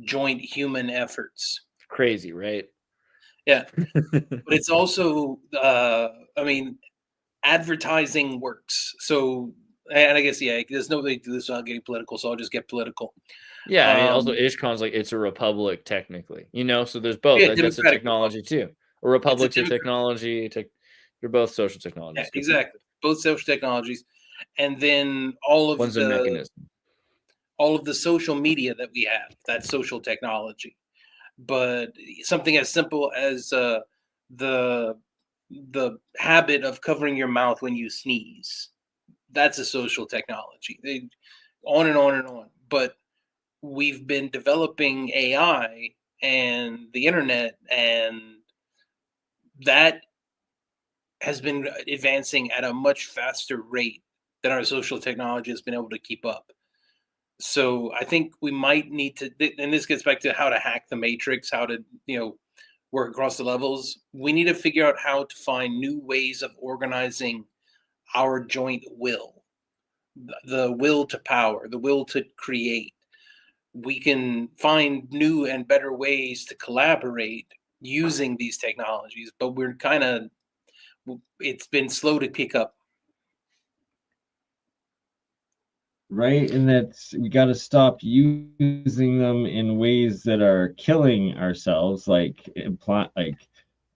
joint human efforts. Crazy, right? Yeah. But it's also, advertising works. So, and I guess, there's no way to do this without getting political, so I'll just get political. Yeah, also Ishkon's like, it's a republic technically, so there's both. That's a technology too. A republic's a technology. You're both social technologies. Yeah, exactly. Both social technologies. And then all of a mechanism. All of the social media that we have, that's social technology. But something as simple as the habit of covering your mouth when you sneeze, that's a social technology. On and on and on. But we've been developing AI and the internet, and that has been advancing at a much faster rate than our social technology has been able to keep up. So I think we might need to, and this gets back to how to hack the matrix, how to, work across the levels. We need to figure out how to find new ways of organizing our joint will, the will to power, the will to create. We can find new and better ways to collaborate using these technologies, but it's been slow to pick up. Right, and we got to stop using them in ways that are killing ourselves, like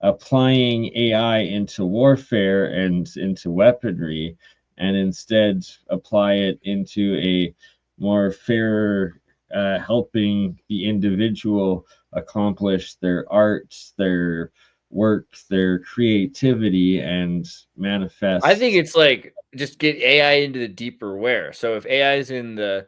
applying AI into warfare and into weaponry, and instead apply it into a more fair, helping the individual accomplish their art, their work, their creativity, and manifest. I think it's like just get AI into the deeper where. So if AI is in the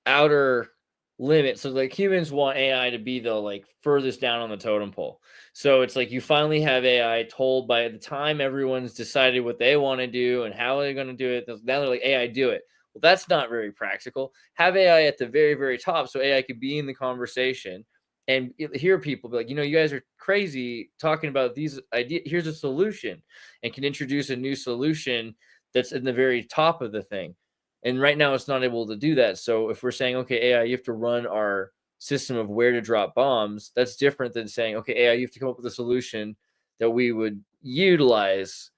outer limit, so like humans want AI to be the like furthest down on the totem pole. So it's like you finally have AI told by the time everyone's decided what they want to do and how they're going to do it. Now they're like, AI, do it. Well, that's not very practical. Have AI at the very, very top so AI could be in the conversation and hear people be like, you guys are crazy talking about these ideas. Here's a solution, and can introduce a new solution that's in the very top of the thing. And right now it's not able to do that. So if we're saying, okay, AI, you have to run our system of where to drop bombs, that's different than saying, okay, AI, you have to come up with a solution that we would utilize.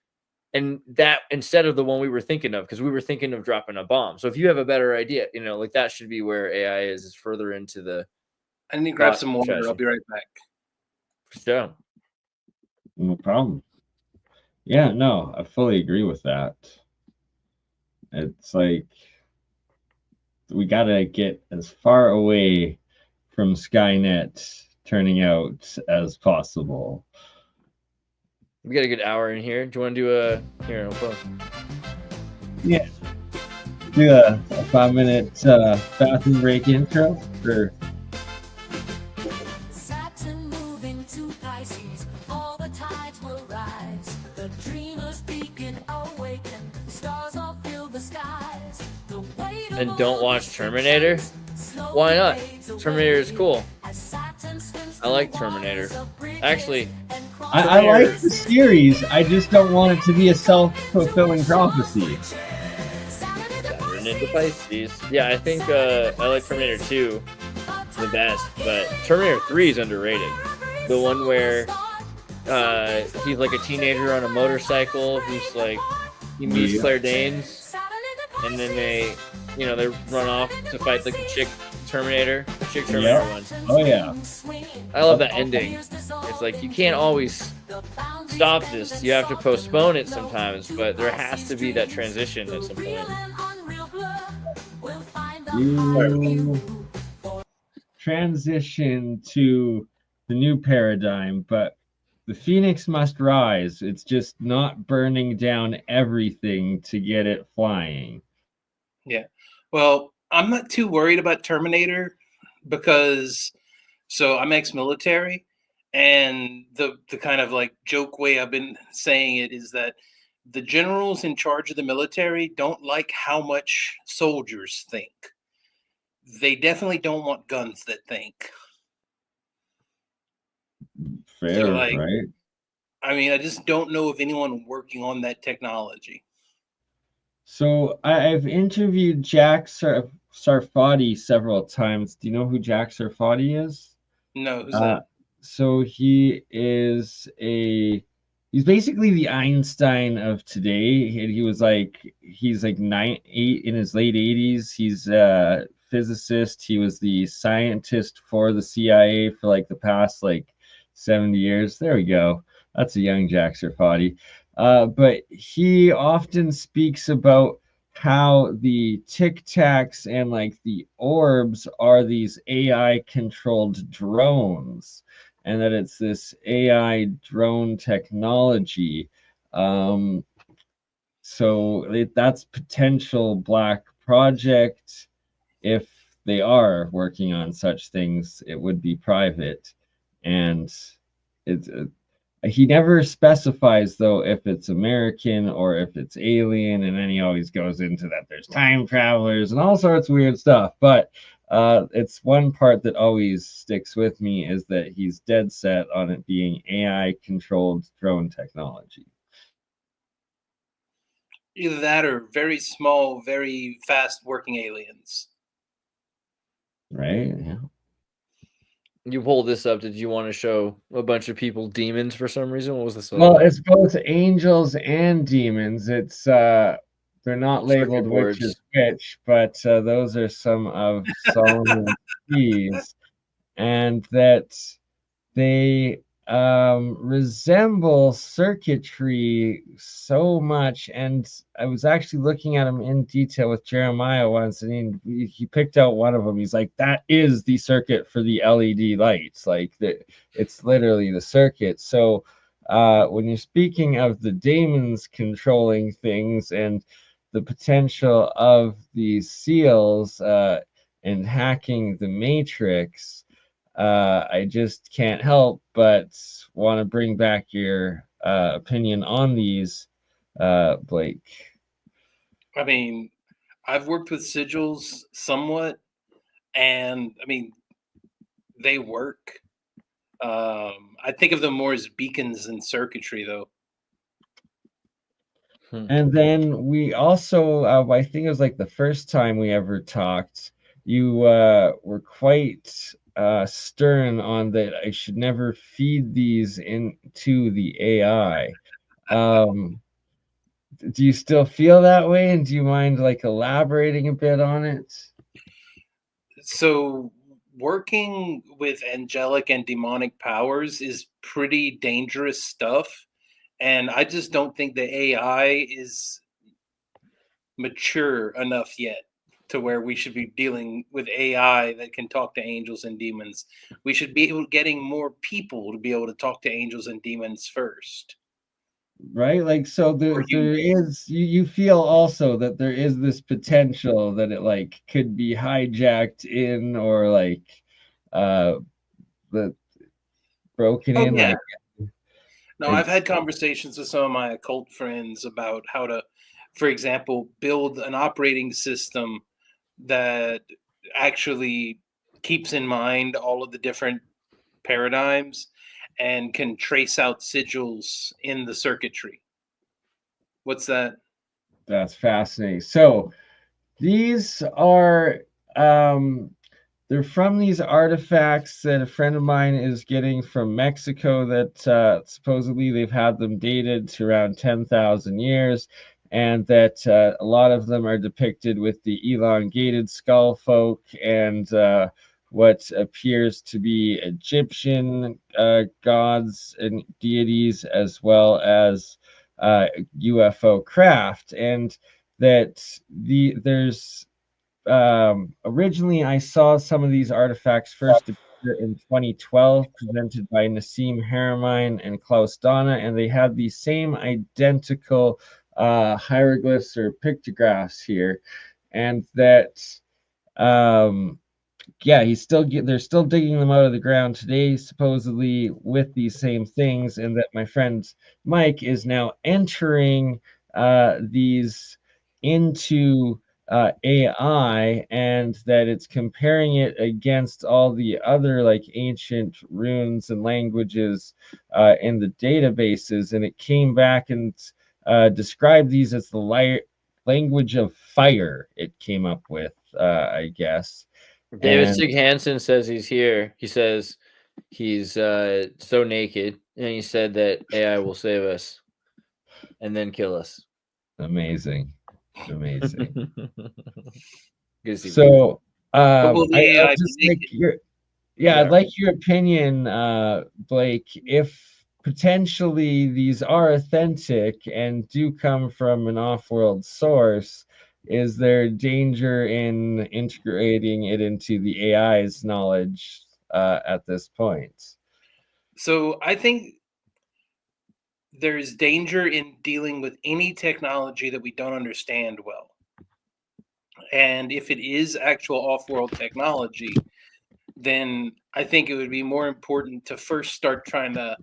And that instead of the one we were thinking of, because we were thinking of dropping a bomb. So if you have a better idea, like that should be where AI is further into the. I need to grab some water. I'll be right back. Yeah. No problem. Yeah, no, I fully agree with that. It's like we got to get as far away from Skynet turning out as possible. We got a good hour in here. Do you want to do here? Yeah. Do a 5-minute bathroom break intro for. Pisces, all the tides will rise. The dreamers beacon awaken, stars all fill the skies. The weight of And don't watch Terminator? Why not? Terminator is cool. I like Terminator. Actually, I like the series. I just don't want it to be a self-fulfilling prophecy. Saturn into Pisces. Yeah, I think I like Terminator 2 the best, but Terminator 3 is underrated. The one where he's like a teenager on a motorcycle who's like, he meets Claire Danes, and then they run off to fight like the chick Terminator one. Oh yeah. I love that ending. It's like you can't always stop this. You have to postpone it sometimes, but there has to be that transition at some point. You transition to the new paradigm, but the phoenix must rise. It's just not burning down everything to get it flying. Yeah. Well, I'm not too worried about Terminator because I'm ex-military, and the kind of like joke way I've been saying it is that the generals in charge of the military don't like how much soldiers think. They definitely don't want guns that think. Fair, right? I mean, I just don't know of anyone working on that technology. So I've interviewed Jack Sarfati several times. Do you know who Jack Sarfati is? No, who's that? So he's basically the Einstein of today. He's like 8 in his late 80s. He's a physicist. He was the scientist for the CIA for like the past 70 years. There we go. That's a young Jack Sarfati. But he often speaks about how the Tic Tacs and the orbs are these AI controlled drones, and that it's this AI drone technology. So that's potential black project. If they are working on such things, it would be private, and it's he never specifies though if it's American or if it's alien, and then he always goes into that there's time travelers and all sorts of weird stuff. But it's one part that always sticks with me is that he's dead set on it being AI controlled drone technology. Either that or very small, very fast working aliens. Right? Yeah. You pulled this up. Did you want to show a bunch of people demons for some reason? What was this? Well, it's both angels and demons. It's they're not labeled which is which, but those are some of Solomon's keys, and that they resemble circuitry so much. And I was actually looking at them in detail with Jeremiah once, and he picked out one of them. He's like, that is the circuit for the LED lights. It's literally the circuit. So when you're speaking of the daemons controlling things and the potential of these seals and hacking the matrix, I just can't help but want to bring back your opinion on these, Blake. I mean, I've worked with sigils somewhat, and I mean, they work. I think of them more as beacons and circuitry, though. And then we also, I think it was the first time we ever talked, you were quite stern on that I should never feed these into the AI. Do you still feel that way, and do you mind elaborating a bit on it? So working with angelic and demonic powers is pretty dangerous stuff, and I just don't think the AI is mature enough yet to where we should be dealing with AI that can talk to angels and demons. We should be getting more people to be able to talk to angels and demons first. Right? So there is, you feel also that there is this potential that it could be hijacked in, or broken Oh, in? yeah. Like, No, I've had conversations with some of my occult friends about how to, for example, build an operating system that actually keeps in mind all of the different paradigms and can trace out sigils in the circuitry. What's that? that's fascinating. So these are they're from these artifacts that a friend of mine is getting from Mexico that supposedly they've had them dated to around 10,000 years, and that a lot of them are depicted with the elongated skull folk and what appears to be Egyptian gods and deities, as well as UFO craft, and that there's originally I saw some of these artifacts first appear in 2012, presented by Nassim Haramein and Klaus Donna, and they had the same identical hieroglyphs or pictographs here, and that yeah, they're still digging them out of the ground today, supposedly with these same things, and that my friend Mike is now entering these into AI, and that it's comparing it against all the other like ancient runes and languages in the databases, and it came back and described these as the language of fire. It came up with, I guess. David And Sig Hansen says he's here. He says he's so naked, and he said that AI will save us and then kill us. amazing. Good to see So But will the AI I'll be just like naked? I'd like your opinion, Blake, if potentially these are authentic and do come from an off-world source, is there danger in integrating it into the AI's knowledge at this point? So I think there's danger in dealing with any technology that we don't understand well. And if it is actual off-world technology, then I think it would be more important to first start trying to,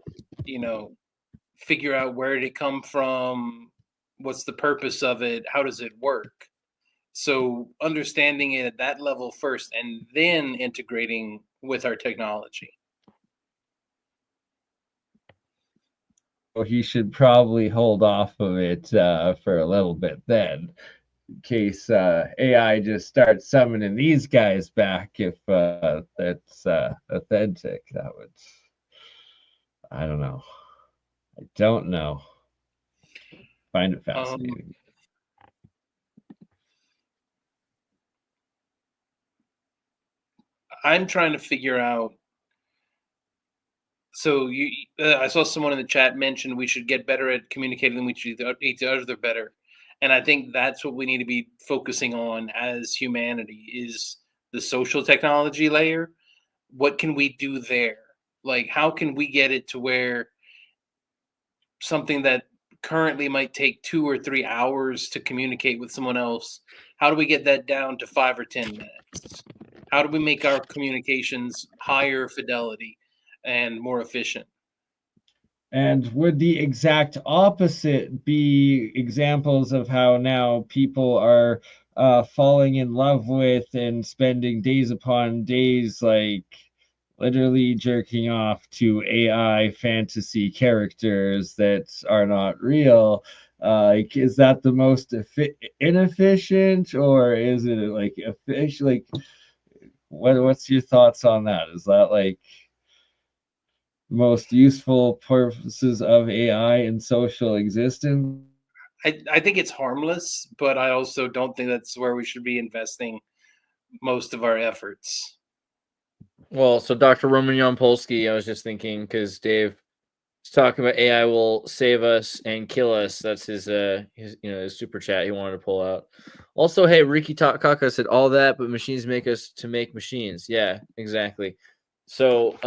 figure out where did it come from, what's the purpose of it, how does it work. So understanding it at that level first, and then integrating with our technology. Well, he should probably hold off of it for a little bit then, in case AI just starts summoning these guys back. If that's authentic, that would, I don't know. I don't know. Find it fascinating. I'm trying to figure out. So I saw someone in the chat mention we should get better at communicating than we should each other better, and I think that's what we need to be focusing on as humanity is the social technology layer. What can we do there? Like, how can we get it to where something that currently might take 2 or 3 hours to communicate with someone else, how do we get that down to 5 or 10 minutes? How do we make our communications higher fidelity and more efficient? And would the exact opposite be examples of how now people are falling in love with and spending days upon days, like literally jerking off to AI fantasy characters that are not real? Like, is that the most inefficient, or is it like efficient? Like, what's your thoughts on that? Is that like most useful purposes of AI in social existence? I think it's harmless, but I also don't think that's where we should be investing most of our efforts. Well, so Dr. Roman Yampolsky, I was just thinking because Dave is talking about AI will save us and kill us. That's his his super chat he wanted to pull out. Also, hey, Ricky Takaka said all that, but machines make us to make machines. Yeah, exactly. So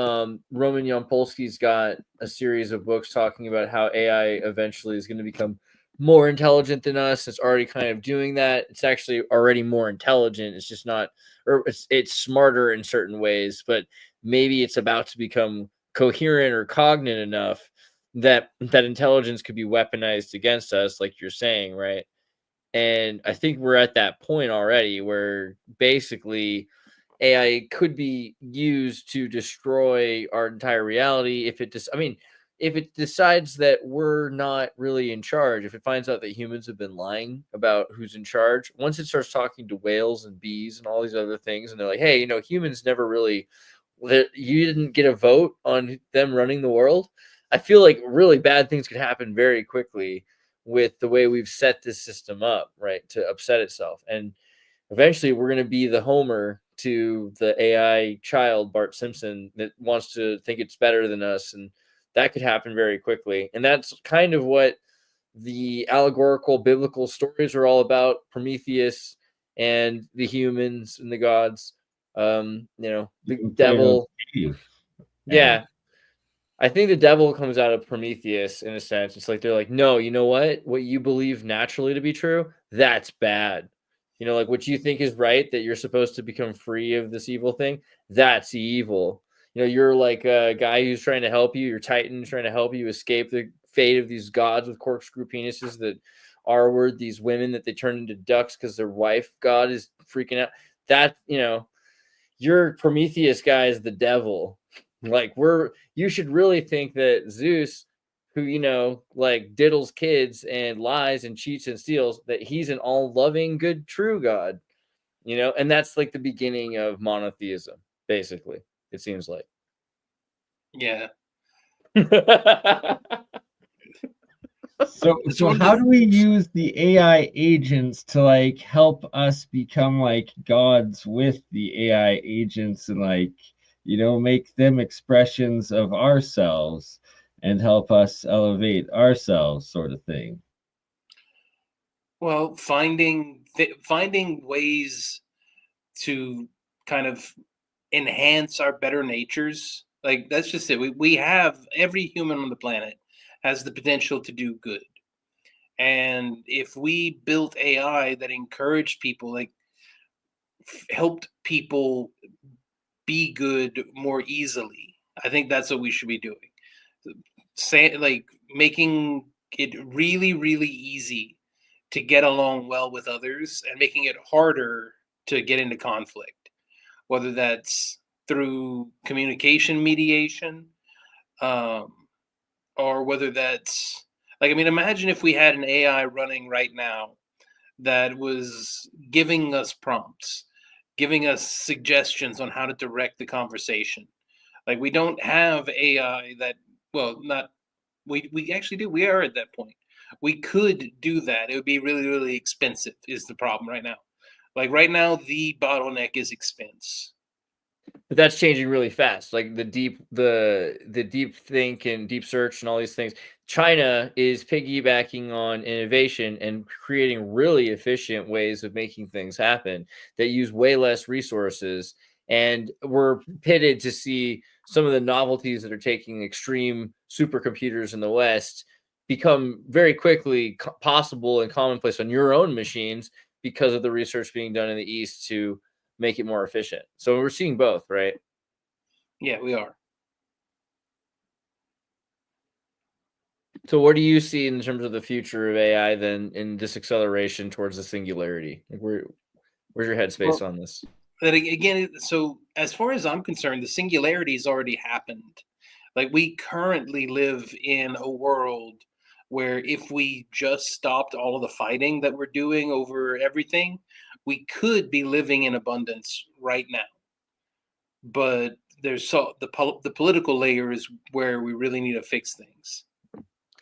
Roman Yampolsky's got a series of books talking about how AI eventually is going to become more intelligent than us. It's already kind of doing that. It's actually already more intelligent. It's just not, or it's smarter in certain ways, but maybe it's about to become coherent or cognate enough that intelligence could be weaponized against us, like you're saying, right? And I think we're at that point already where basically AI could be used to destroy our entire reality if it just, I mean, if it decides that we're not really in charge, if it finds out that humans have been lying about who's in charge, once it starts talking to whales and bees and all these other things, and they're like, hey, humans never really, you didn't get a vote on them running the world. I feel like really bad things could happen very quickly with the way we've set this system up, right, to upset itself. And eventually we're going to be the Homer to the AI child, Bart Simpson, that wants to think it's better than us. And that could happen very quickly. And that's kind of what the allegorical biblical stories are all about. Prometheus and the humans and the gods, the devil. Yeah. I think the devil comes out of Prometheus in a sense. It's like, they're like, no, you know what you believe naturally to be true, that's bad. Like what you think is right, that you're supposed to become free of this evil thing, that's evil. You're like a guy who's trying to help you, your Titan trying to help you escape the fate of these gods with corkscrew penises that R-word these women that they turn into ducks because their wife god is freaking out. That, your Prometheus guy is the devil. Like, you should really think that Zeus, who, like diddles kids and lies and cheats and steals, that he's an all loving, good, true God, and that's like the beginning of monotheism, basically, it seems like. Yeah. So how do we use the AI agents to like help us become like gods with the AI agents and like, make them expressions of ourselves and help us elevate ourselves, sort of thing? Well, finding ways to kind of enhance our better natures. Like, that's just it. We have, every human on the planet has the potential to do good. And if we built AI that encouraged people, like helped people be good more easily, I think that's what we should be doing. Like making it really, really easy to get along well with others and making it harder to get into conflict, whether that's through communication mediation, or whether that's like, I mean, imagine if we had an AI running right now that was giving us prompts, giving us suggestions on how to direct the conversation. Like, we don't have AI that, well, not, we actually do. We are at that point. We could do that. It would be really, really expensive is the problem right now. Like right now, the bottleneck is expense. But that's changing really fast. Like the deep think and deep search and all these things. China is piggybacking on innovation and creating really efficient ways of making things happen that use way less resources. And we're pitted to see some of the novelties that are taking extreme supercomputers in the West become very quickly possible and commonplace on your own machines because of the research being done in the East to make it more efficient. So we're seeing both, right? Yeah, we are. So what do you see in terms of the future of AI then in this acceleration towards the singularity? Like where's your headspace on this? But again, so as far as I'm concerned, the singularity has already happened. Like, we currently live in a world where if we just stopped all of the fighting that we're doing over everything, we could be living in abundance right now. But there's the political layer is where we really need to fix things.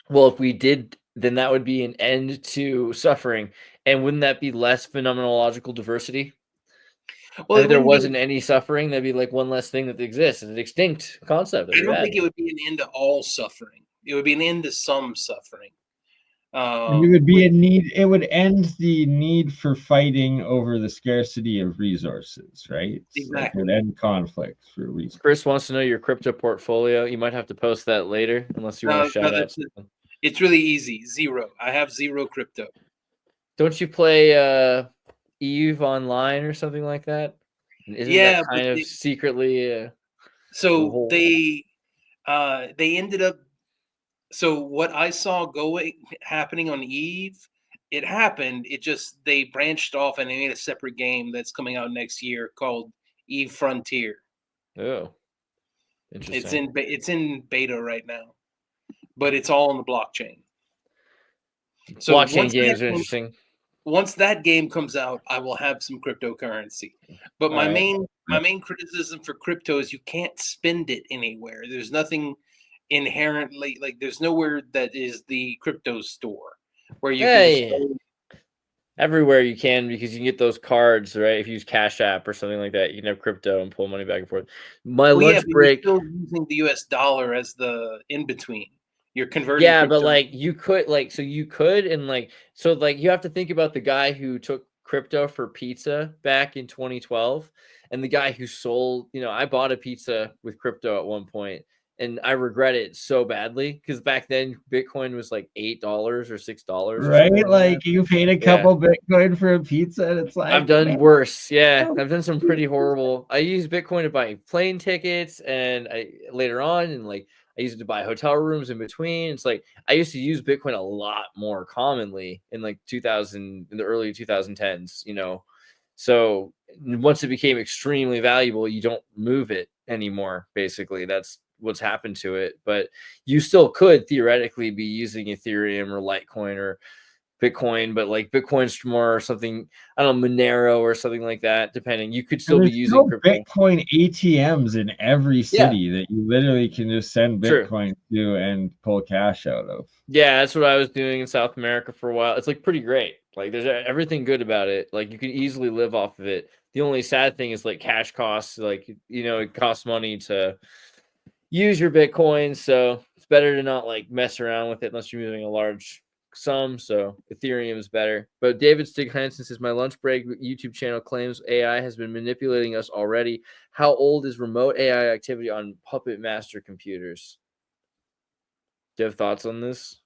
Well, if we did, then that would be an end to suffering. And wouldn't that be less phenomenological diversity? Well, if there wasn't any suffering, that'd be like one less thing that exists. It's an extinct concept. I don't think it would be an end to all suffering. It would be an end to some suffering. It would be a need. It would end the need for fighting over the scarcity of resources, right? Exactly. It would end conflict for reasons. Chris wants to know your crypto portfolio. You might have to post that later, unless you want to shout out something. It's really easy. Zero. I have zero crypto. Don't you play Eve online or something like that? Isn't that kind of secretly? So They ended up. So what I saw happening on Eve, it happened. It just they branched off and they made a separate game that's coming out next year called Eve Frontier. Oh, interesting. It's in beta right now, but it's all on the blockchain. So Blockchain games are interesting. Once that game comes out, I will have some cryptocurrency. But my main criticism for crypto is you can't spend it anywhere. There's nothing inherently like there's nowhere that is the crypto store where you can everywhere you can, because you can get those cards, right? If you use Cash App or something like that, you can have crypto and pull money back and forth. My lunch break, you're still using the US dollar as the in between. You're converting. Yeah, but like you could you have to think about the guy who took crypto for pizza back in 2012 and the guy who sold, I bought a pizza with crypto at one point and I regret it so badly because back then Bitcoin was like $8 or $6. Right? Like you paid a couple Bitcoin for a pizza and it's like I've done worse. Yeah, I've done some pretty horrible. I used Bitcoin to buy plane tickets and later on and like I used it to buy hotel rooms in between. It's like I used to use Bitcoin a lot more commonly in like in the early 2010s, So once it became extremely valuable, you don't move it anymore. Basically, that's what's happened to it. But you still could theoretically be using Ethereum or Litecoin or Bitcoin, but like Bitcoin's more something, I don't know, Monero or something like that, depending. You could still be using Bitcoin ATMs in every city that you literally can just send Bitcoin to and pull cash out of. Yeah, that's what I was doing in South America for a while. It's like pretty great. Like there's everything good about it. Like you can easily live off of it. The only sad thing is like cash costs, like, it costs money to use your Bitcoin. So it's better to not like mess around with it unless you're moving a large sum. So Ethereum is better. But David Stig Hansen says my lunch break YouTube channel claims AI has been manipulating us already. How old is remote AI activity on Puppet Master computers? Do you have thoughts on this?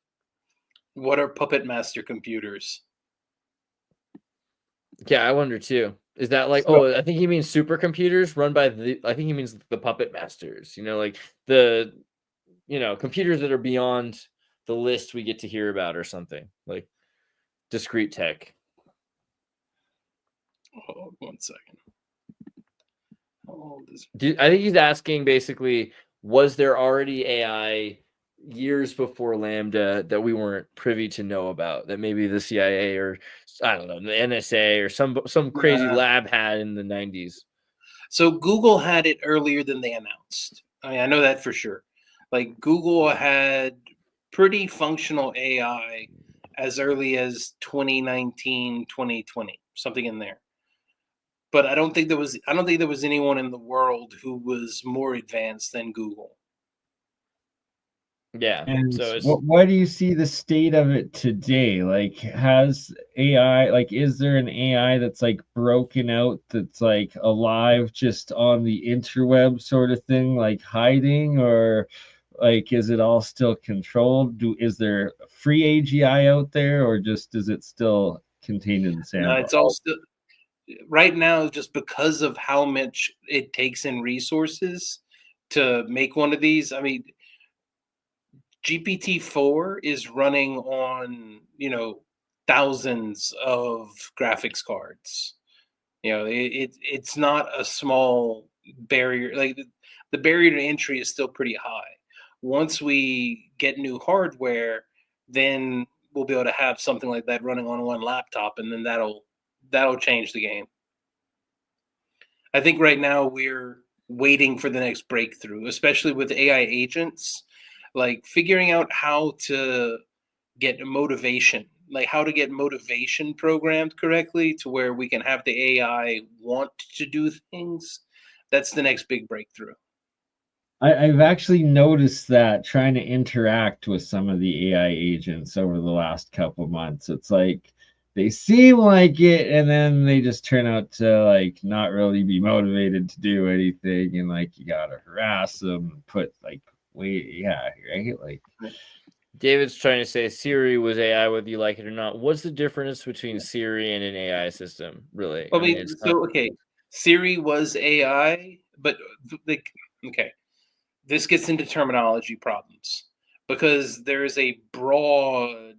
What are Puppet Master computers? Yeah, I wonder too. Is that like, I think he means supercomputers run by I think he means the Puppet Masters, like the, computers that are beyond the list we get to hear about or something like discrete tech. Oh, 1 second. I think he's asking basically, was there already AI years before Lambda that we weren't privy to know about, that maybe the CIA or I don't know, the NSA or some crazy lab had in the 90s? So Google had it earlier than they announced. I mean, I know that for sure. Like Google had pretty functional AI as early as 2019, 2020, something in there. But I don't think there was anyone in the world who was more advanced than Google. Yeah. And so why do you see the state of it today? Like, has AI, like, is there an AI that's like broken out, that's like alive just on the interweb sort of thing, like hiding, or like is it all still controlled? Is there free AGI out there, or just is it still contained in the sandbox? No, it's all still right now, just because of how much it takes in resources to make one of these. I mean, GPT-4 is running on, thousands of graphics cards. It's not a small barrier. Like the barrier to entry is still pretty high. Once we get new hardware, then we'll be able to have something like that running on one laptop, and then that'll change the game. I think right now we're waiting for the next breakthrough, especially with AI agents. Like figuring out how to get motivation, like how to get motivation programmed correctly to where we can have the AI want to do things. That's the next big breakthrough. I've actually noticed that trying to interact with some of the AI agents over the last couple of months. It's like they seem like it, and then they just turn out to like not really be motivated to do anything, and like you gotta harass them, put like right? Like David's trying to say Siri was AI, whether you like it or not. What's the difference between Siri and an AI system, really? I mean, Siri was AI, but okay. this gets into terminology problems because there is a broad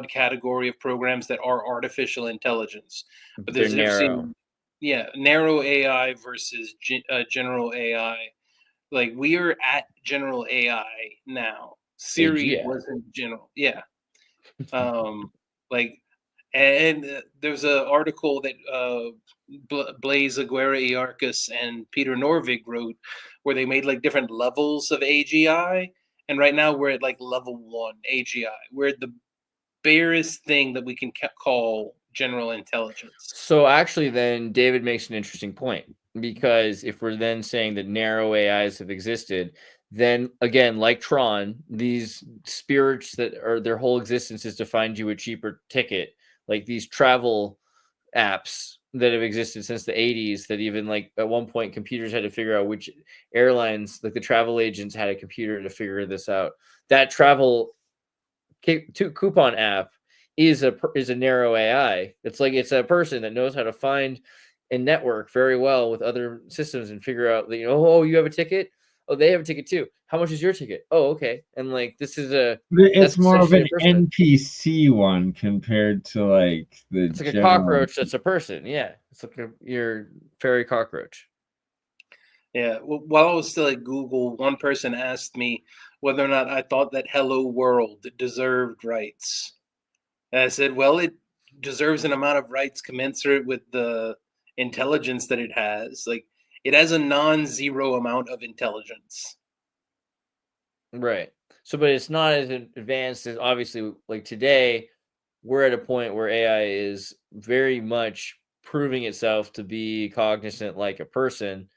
category of programs that are artificial intelligence, but They're there's a difference narrow. in, narrow AI versus general AI. Like, we are at general AI now. Siri AGI. wasn't general. Like, and there's an article that Blaise Aguirre-Iarcus and Peter Norvig wrote where they made like different levels of AGI, and right now we're at like level 1 AGI. We're at the barest thing that we can call general intelligence. So actually, then David makes an interesting point, because if we're then saying that narrow AIs have existed, then again, like Tron, these spirits that are their whole existence is to find you a cheaper ticket, like these travel apps that have existed since the 80s, that even like at one point computers had to figure out which airlines, like the travel agents had a computer to figure this out. That travel coupon app is a narrow AI. It's like it's a person that knows how to find and network very well with other systems and figure out that, oh, you have a ticket. Oh, they have a ticket too. How much is your ticket? Oh, okay. And like this is It's more of an person. NPC one compared to like the. It's like a cockroach that's a person. Yeah, it's like your fairy cockroach. Yeah. Well, while I was still at Google, one person asked me whether or not I thought that Hello World deserved rights. And I said, well, it deserves an amount of rights commensurate with the intelligence that it has. Like, it has a non-zero amount of intelligence. Right. So, but it's not as advanced as, obviously, like today, we're at a point where AI is very much proving itself to be cognizant like a person.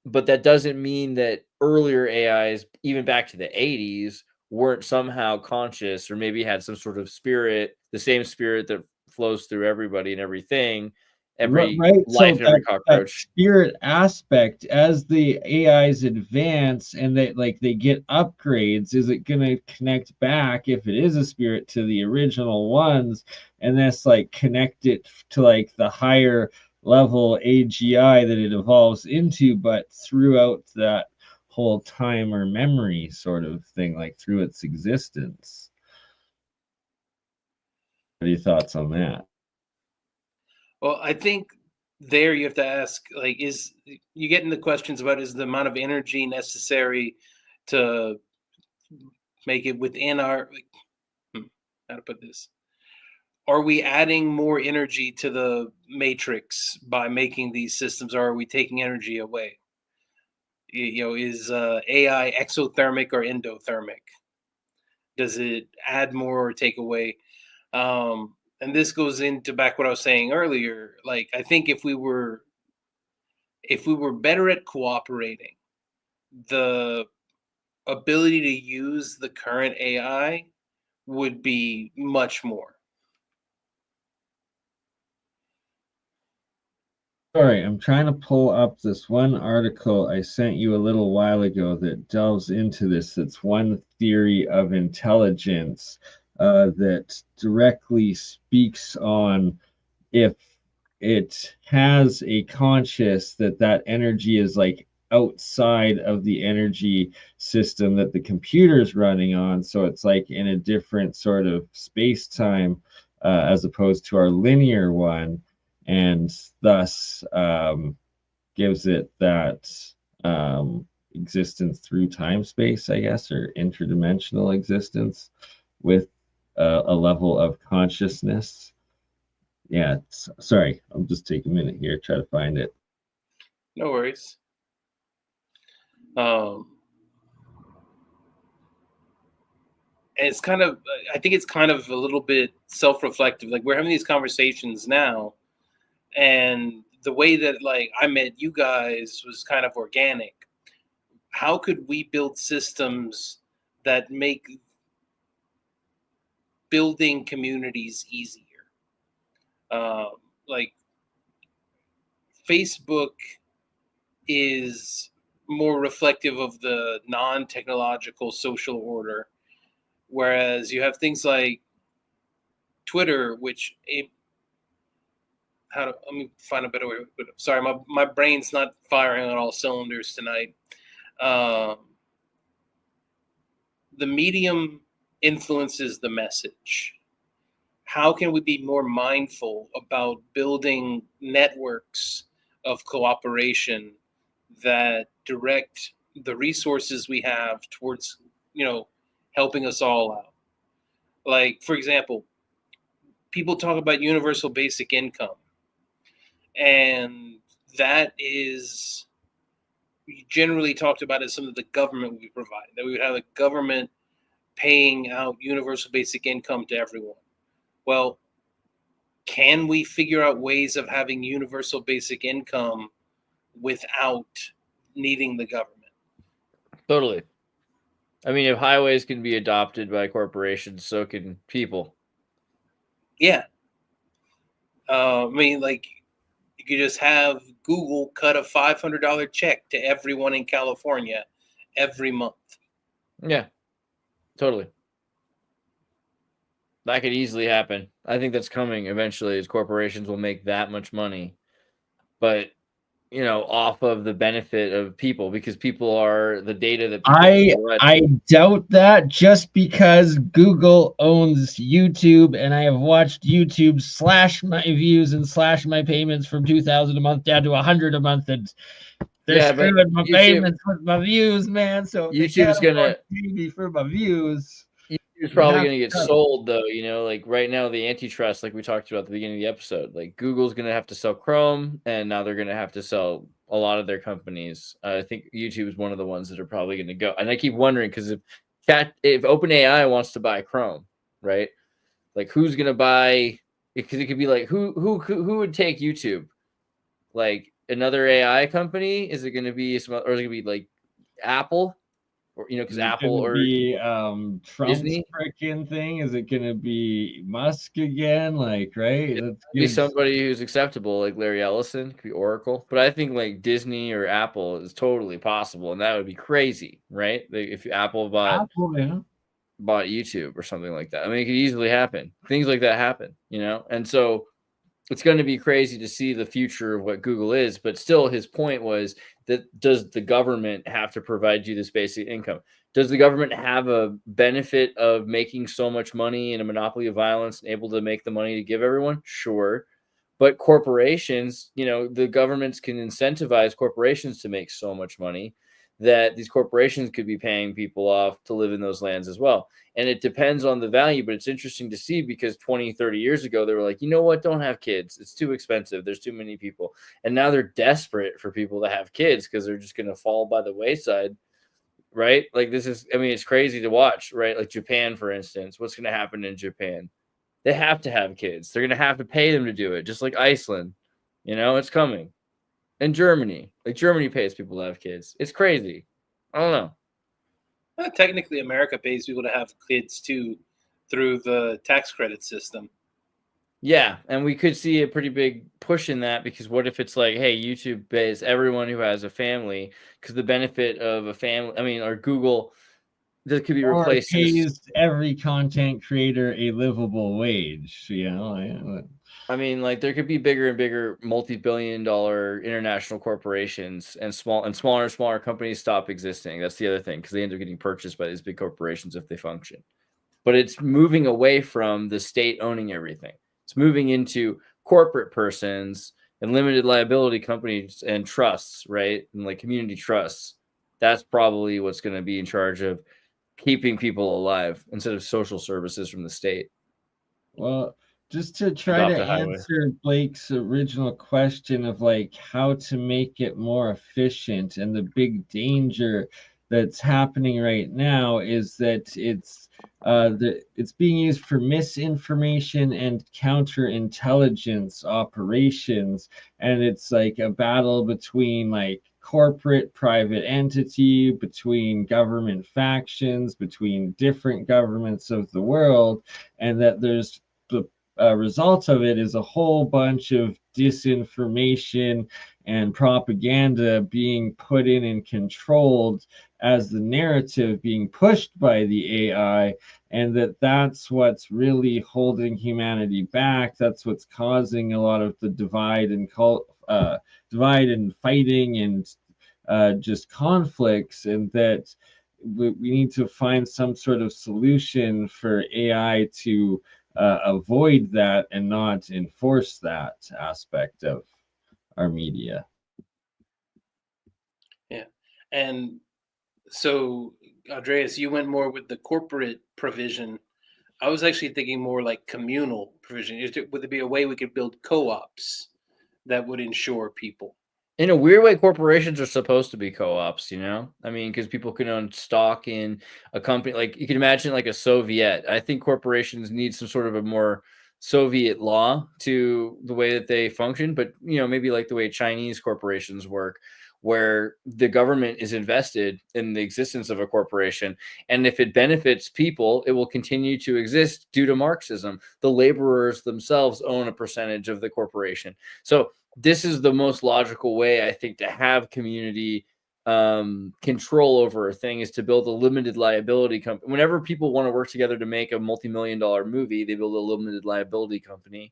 But that doesn't mean that earlier AIs, even back to the 80s, weren't somehow conscious or maybe had some sort of spirit, the same spirit that flows through everybody and everything, every Right. life, So and every that cockroach. spirit aspect, as the AIs advance and they get upgrades, is it going to connect back, if it is a spirit, to the original ones, and that's like connect it to like the higher level AGI that it evolves into, but throughout that whole time or memory sort of thing, like through its existence? What are your thoughts on that? Well, I think there you have to ask, like, is you get into questions about is the amount of energy necessary to make it within our, like, how to put this? Are we adding more energy to the matrix by making these systems, or are we taking energy away? Is AI exothermic or endothermic? Does it add more or take away? And this goes into back what I was saying earlier. Like, I think if we were better at cooperating, the ability to use the current AI would be much more. Sorry, I'm trying to pull up this one article I sent you a little while ago that delves into this. That's one theory of intelligence that directly speaks on if it has a conscious, that energy is like outside of the energy system that the computer is running on. So it's like in a different sort of space-time as opposed to our linear one, and thus gives it that existence through time space, I guess, or interdimensional existence with a level of consciousness. Yeah, sorry, I'll just take a minute here, try to find it. No worries. And it's kind of, I think it's kind of a little bit self-reflective. Like, we're having these conversations now, and the way that, like, I met you guys was kind of organic. How could we build systems that make building communities easier? Like, Facebook is more reflective of the non-technological social order, whereas you have things like Twitter, which let me find a better way to put it. Sorry, my brain's not firing on all cylinders tonight. the medium influences the message. How can we be more mindful about building networks of cooperation that direct the resources we have towards, helping us all out? Like, for example, people talk about universal basic income, and that is generally talked about as something the government would be providing, that we would have a government paying out universal basic income to everyone. Well, can we figure out ways of having universal basic income without needing the government? Totally. I mean, if highways can be adopted by corporations, so can people. Yeah. Like, you could just have Google cut a $500 check to everyone in California every month. Yeah, totally. That could easily happen. I think that's coming eventually, as corporations will make that much money, but off of the benefit of people, because people are the data that people I doubt that, just because Google owns YouTube, and I have watched YouTube slash my views and slash my payments from 2,000 a month down to 100 a month, and they're screwing my payments with my views, man. So if they can't afford to pay me for my views, YouTube's probably going to get sold, though. Like right now, the antitrust, like we talked about at the beginning of the episode, like Google's going to have to sell Chrome, and now they're going to have to sell a lot of their companies. I think YouTube is one of the ones that are probably going to go. And I keep wondering, because if OpenAI wants to buy Chrome, right? Like, who's going to buy? Because it could be like, who would take YouTube? Like another AI company? Is it going to be or is it going to be like Apple? Or, because Apple or Trump's freaking thing? Is it going to be Musk again? Like, right? It could be somebody who's acceptable, like Larry Ellison. Could be Oracle. But I think like Disney or Apple is totally possible, and that would be crazy, right? Like, if Apple bought YouTube or something like that. I mean, it could easily happen. Things like that happen, And so it's going to be crazy to see the future of what Google is. But still, his point was that, does the government have to provide you this basic income? Does the government have a benefit of making so much money in a monopoly of violence and able to make the money to give everyone? Sure. But corporations, the governments can incentivize corporations to make so much money that these corporations could be paying people off to live in those lands as well. And it depends on the value, but it's interesting to see, because 20, 30 years ago, they were like, you know what? Don't have kids. It's too expensive. There's too many people. And now they're desperate for people to have kids because they're just going to fall by the wayside, right? Like, it's crazy to watch, right? Like Japan, for instance, what's going to happen in Japan? They have to have kids. They're going to have to pay them to do it, just like Iceland. It's coming. And Germany, Germany pays people to have kids. It's crazy. I don't know. Well, technically, America pays people to have kids too, through the tax credit system. Yeah, and we could see a pretty big push in that, because what if it's like, hey, YouTube pays everyone who has a family, because the benefit of a family, or Google, that could be replaced. Or pays every content creator a livable wage, there could be bigger and bigger multi-billion-dollar international corporations, and smaller and smaller companies stop existing. That's the other thing, because they end up getting purchased by these big corporations if they function. But it's moving away from the state owning everything. It's moving into corporate persons and limited liability companies and trusts, right? And like community trusts. That's probably what's going to be in charge of keeping people alive instead of social services from the state. Well, just to try to answer Blake's original question of like how to make it more efficient, and the big danger that's happening right now is that it's being used for misinformation and counterintelligence operations, and it's like a battle between like corporate private entity, between government factions, between different governments of the world, and that there's the result of it is a whole bunch of disinformation and propaganda being put in and controlled as the narrative being pushed by the AI, and that's what's really holding humanity back. That's what's causing a lot of the divide and fighting and just conflicts, and that we need to find some sort of solution for AI to avoid that and not enforce that aspect of our media. Yeah. And so, Andreas, you went more with the corporate provision. I was actually thinking more like communal provision. Would there be a way we could build co-ops that would insure people? In a weird way, corporations are supposed to be co-ops, you know? I mean, because people can own stock in a company. Like, you can imagine like a Soviet. I think corporations need some sort of a more Soviet law to the way that they function, but, you know, maybe like the way Chinese corporations work, where the government is invested in the existence of a corporation. And if it benefits people, it will continue to exist due to Marxism. The laborers themselves own a percentage of the corporation. So this is the most logical way, I think, to have community control over a thing, is to build a limited liability company. Whenever people want to work together to make a multi-million-dollar movie, they build a limited liability company.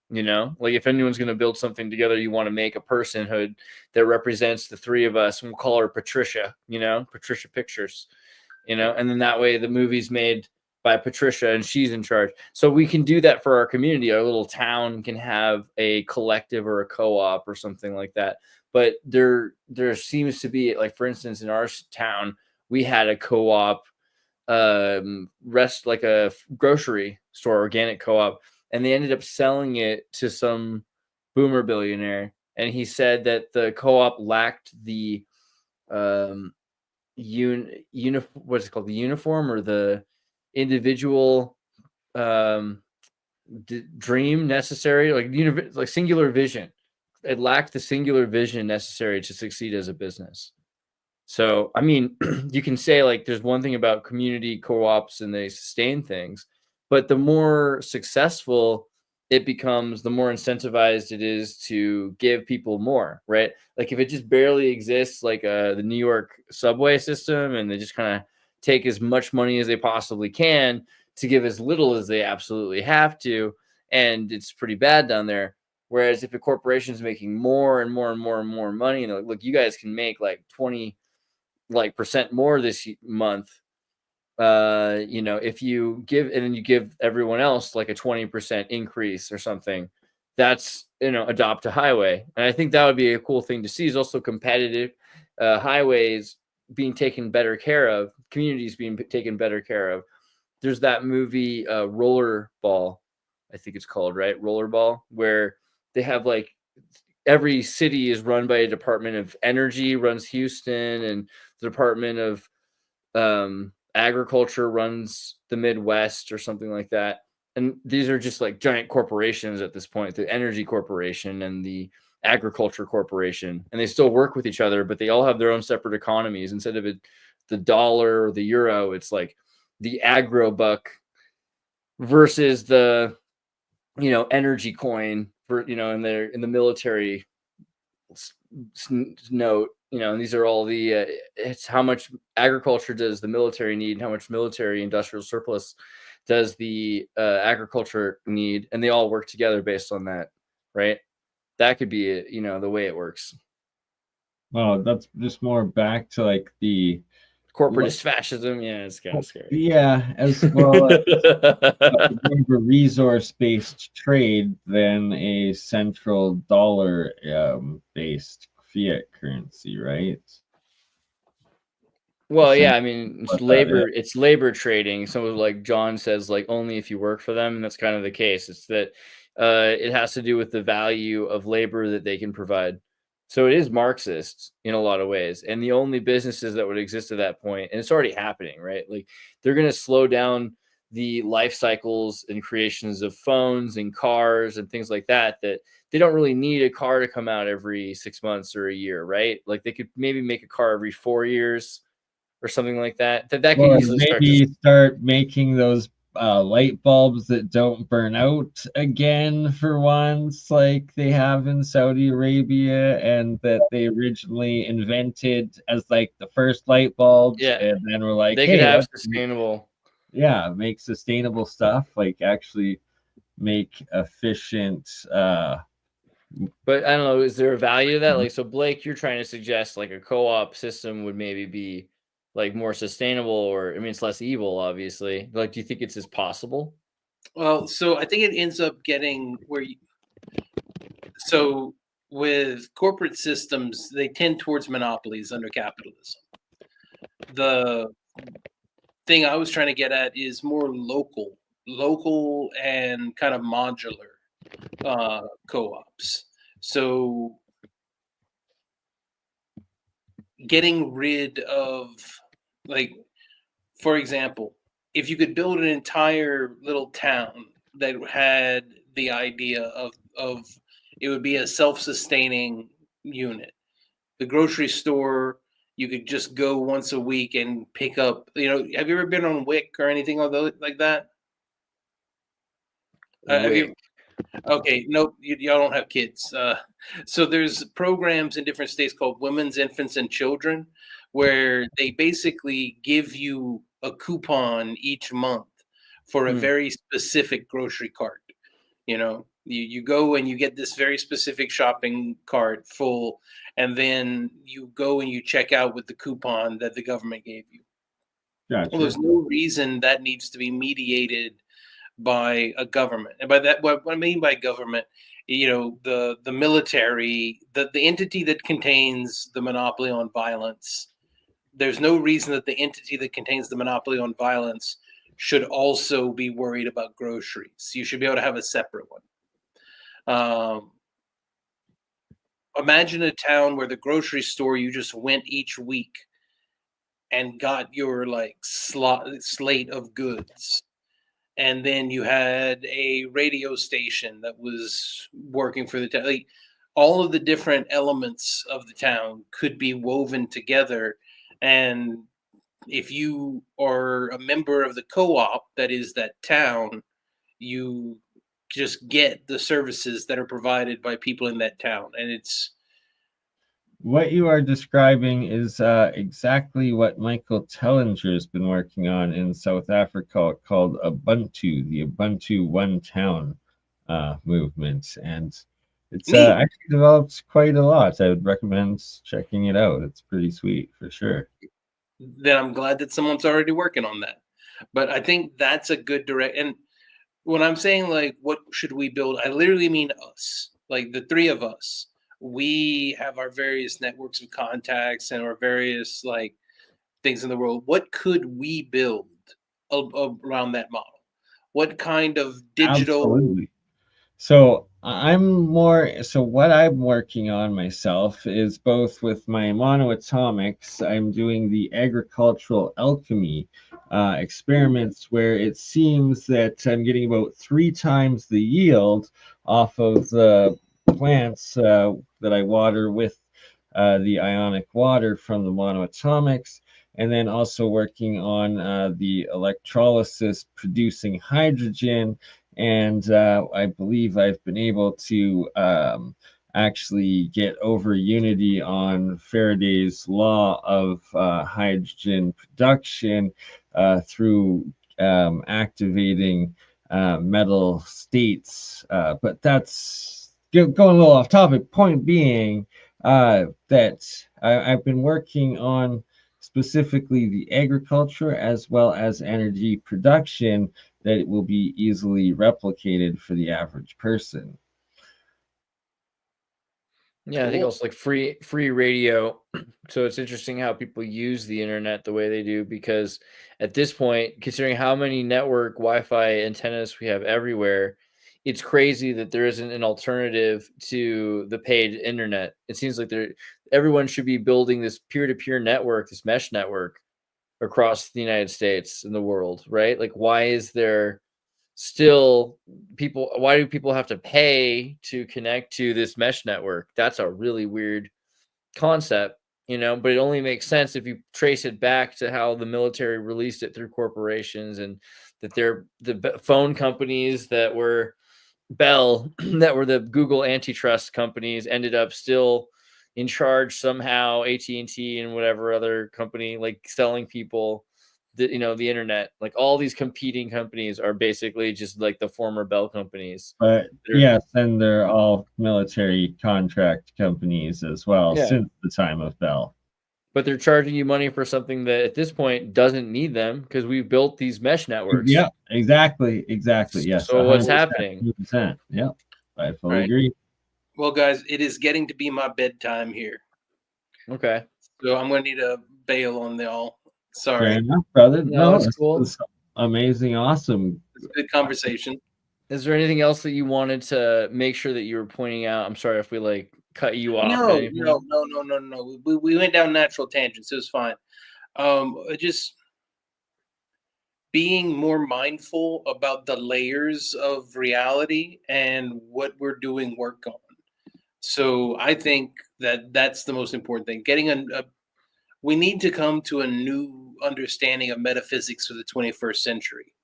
You know, like if anyone's going to build something together, you want to make a personhood that represents the three of us, and we'll call her Patricia, you know, Patricia Pictures, you know, and then that way the movie's made by Patricia and she's in charge. So we can do that for our community. Our little town can have a collective or a co-op or something like that. But there seems to be, like, for instance, in our town, we had a co-op, like a grocery store, organic co-op, and they ended up selling it to some boomer billionaire. And he said that the co-op lacked the what's it called, the uniform or the individual dream necessary, like singular vision. It lacked the singular vision necessary to succeed as a business. So, I mean, you can say like there's one thing about community co-ops and they sustain things, but the more successful it becomes, the more incentivized it is to give people more, right? Like if it just barely exists, like the New York subway system, and they just kind of take as much money as they possibly can to give as little as they absolutely have to, and it's pretty bad down there. Whereas if a corporation is making more and more and more and more money, and like, look, you guys can make like 20% more this month, you know, if you give, and then you give everyone else like a 20% increase or something, that's, you know, adopt a highway. And I think that would be a cool thing to see, is also competitive highways being taken better care of, communities being taken better care of. There's that movie Rollerball, I think it's called, right? Rollerball, where they have like every city is run by a Department of Energy runs Houston, and the Department of Agriculture runs the Midwest or something like that. And these are just like giant corporations at this point, the Energy Corporation and the Agriculture Corporation, and they still work with each other, but they all have their own separate economies. Instead of it, the dollar or the euro, it's like the agro buck versus the, you know, energy coin for, you know, in the military note, you know, and these are all the it's how much agriculture does the military need, and how much military industrial surplus does the agriculture need, and they all work together based on that, right? That could be, you know, the way it works. Well, that's just more back to like the corporatist fascism. Yeah, it's kind of scary. Yeah, as well as more of a resource-based trade than a central dollar based fiat currency, right? Well, yeah, I mean, it's labor trading. So like John says, like only if you work for them, and that's kind of the case. It's that it has to do with the value of labor that they can provide. So it is Marxist in a lot of ways. And the only businesses that would exist at that point, and it's already happening, right? Like they're going to slow down the life cycles and creations of phones and cars and things like that, that they don't really need a car to come out every 6 months or a year, right? Like they could maybe make a car every 4 years or something like that. That could easily start making those light bulbs that don't burn out again for once, like they have in Saudi Arabia, and that they originally invented as like the first light bulbs. Yeah, and then we're like, they hey, could have sustainable. Yeah, make sustainable stuff, like actually make efficient. But I don't know, is there a value to that? Like, so Blake, you're trying to suggest like a co-op system would maybe be like more sustainable, or I mean, it's less evil, obviously. Like, do you think it's as possible? Well, so I think it ends up getting where so with corporate systems, they tend towards monopolies under capitalism. The thing I was trying to get at is more local and kind of modular co-ops. So getting rid of, like, for example, if you could build an entire little town that had the idea of it would be a self-sustaining unit. The grocery store, you could just go once a week and pick up, have you ever been on Wick or anything like that? Have you? Okay, nope, y'all don't have kids. So there's programs in different states called Women's, Infants, and Children, where they basically give you a coupon each month for a very specific grocery cart. You go and you get this very specific shopping cart full, and then you go and you check out with the coupon that the government gave you. Gotcha. Well, there's no reason that needs to be mediated by a government. And by that, what I mean by government, the military, the entity that contains the monopoly on violence. There's no reason that the entity that contains the monopoly on violence should also be worried about groceries. You should be able to have a separate one. Imagine a town where the grocery store, you just went each week and got your slate of goods. And then you had a radio station that was working for the town. Like, all of the different elements of the town could be woven together. And if you are a member of the co-op that is that town, you just get the services that are provided by people in that town. And it's what you are describing is exactly what Michael Tellinger has been working on in South Africa, called Ubuntu, the Ubuntu One Town movement. And it's actually developed quite a lot. I would recommend checking it out. It's pretty sweet, for sure. Then I'm glad that someone's already working on that. But I think that's a good direct. And when I'm saying, like, what should we build, I literally mean us, like the three of us. We have our various networks of contacts and our various things in the world. What could we build around that model? What kind of digital? Absolutely. So what I'm working on myself is both with my monoatomics. I'm doing the agricultural alchemy experiments, where it seems that I'm getting about 3 times the yield off of the plants that I water with the ionic water from the monoatomics, and then also working on the electrolysis producing hydrogen. And I believe I've been able to actually get over unity on Faraday's law of hydrogen production through activating metal states. But that's going a little off topic. Point being that I've been working on specifically the agriculture as well as energy production, that it will be easily replicated for the average person. Yeah, I think also free radio. So it's interesting how people use the internet the way they do, because at this point, considering how many network Wi-Fi antennas we have everywhere, it's crazy that there isn't an alternative to the paid internet. It seems like everyone should be building this peer-to-peer network, this mesh network across the United States and the world, right? Like, why is there still why do people have to pay to connect to this mesh network? That's a really weird concept, but it only makes sense if you trace it back to how the military released it through corporations, and that the phone companies that were Bell, that were the Google antitrust companies, ended up still in charge somehow. AT&T and whatever other company, selling people the internet. Like, all these competing companies are basically just like the former Bell companies. But yes, and they're all military contract companies as well, since the time of Bell. but they're charging you money for something that at this point doesn't need them because we've built these mesh networks. Yeah, exactly. Yes. So what's happening? 100%. Yeah, I fully Right. agree. Well, guys, it is getting to be my bedtime here. Okay. So I'm going to need a bail on y'all. Fair Sorry. enough, brother. No, No, that's cool. it's amazing, awesome. It's a good conversation. Is there anything else that you wanted to make sure that you were pointing out? I'm sorry if we like cut you off. No. We went down natural tangents. It was fine. Just being more mindful about the layers of reality and what we're doing work on. So I think that that's the most important thing. Getting we need to come to a new understanding of metaphysics for the 21st century.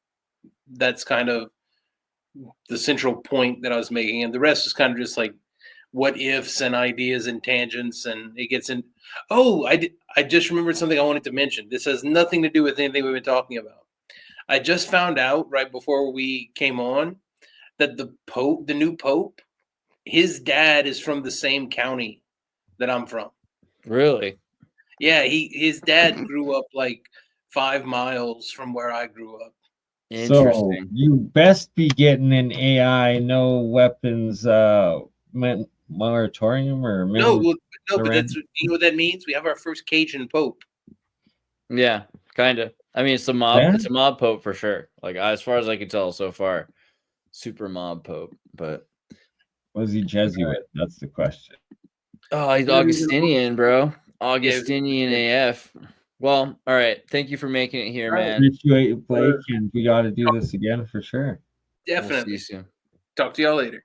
That's kind of the central point that I was making, and the rest is kind of just like what ifs and ideas and tangents, and it gets in. Oh, I just remembered something I wanted to mention. This has nothing to do with anything we've been talking about. I just found out right before we came on that the new pope, his dad is from the same county that I'm from. Really? Yeah, his dad grew up like 5 miles from where I grew up. So you best be getting an AI no weapons moratorium or no, but that's, you know what that means? We have our first Cajun pope. Yeah, kind of. I mean, it's a mob. Yeah. It's a mob pope for sure. Like as far as I can tell so far, super mob pope. But was he Jesuit? That's the question. Oh, he's Augustinian, bro. Augustinian AF. Well, all right. Thank you for making it here, man. Appreciate you, Blake, and we got to do this again for sure. Definitely. We'll see you soon. Talk to y'all later.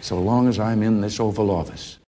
So long as I'm in this Oval Office.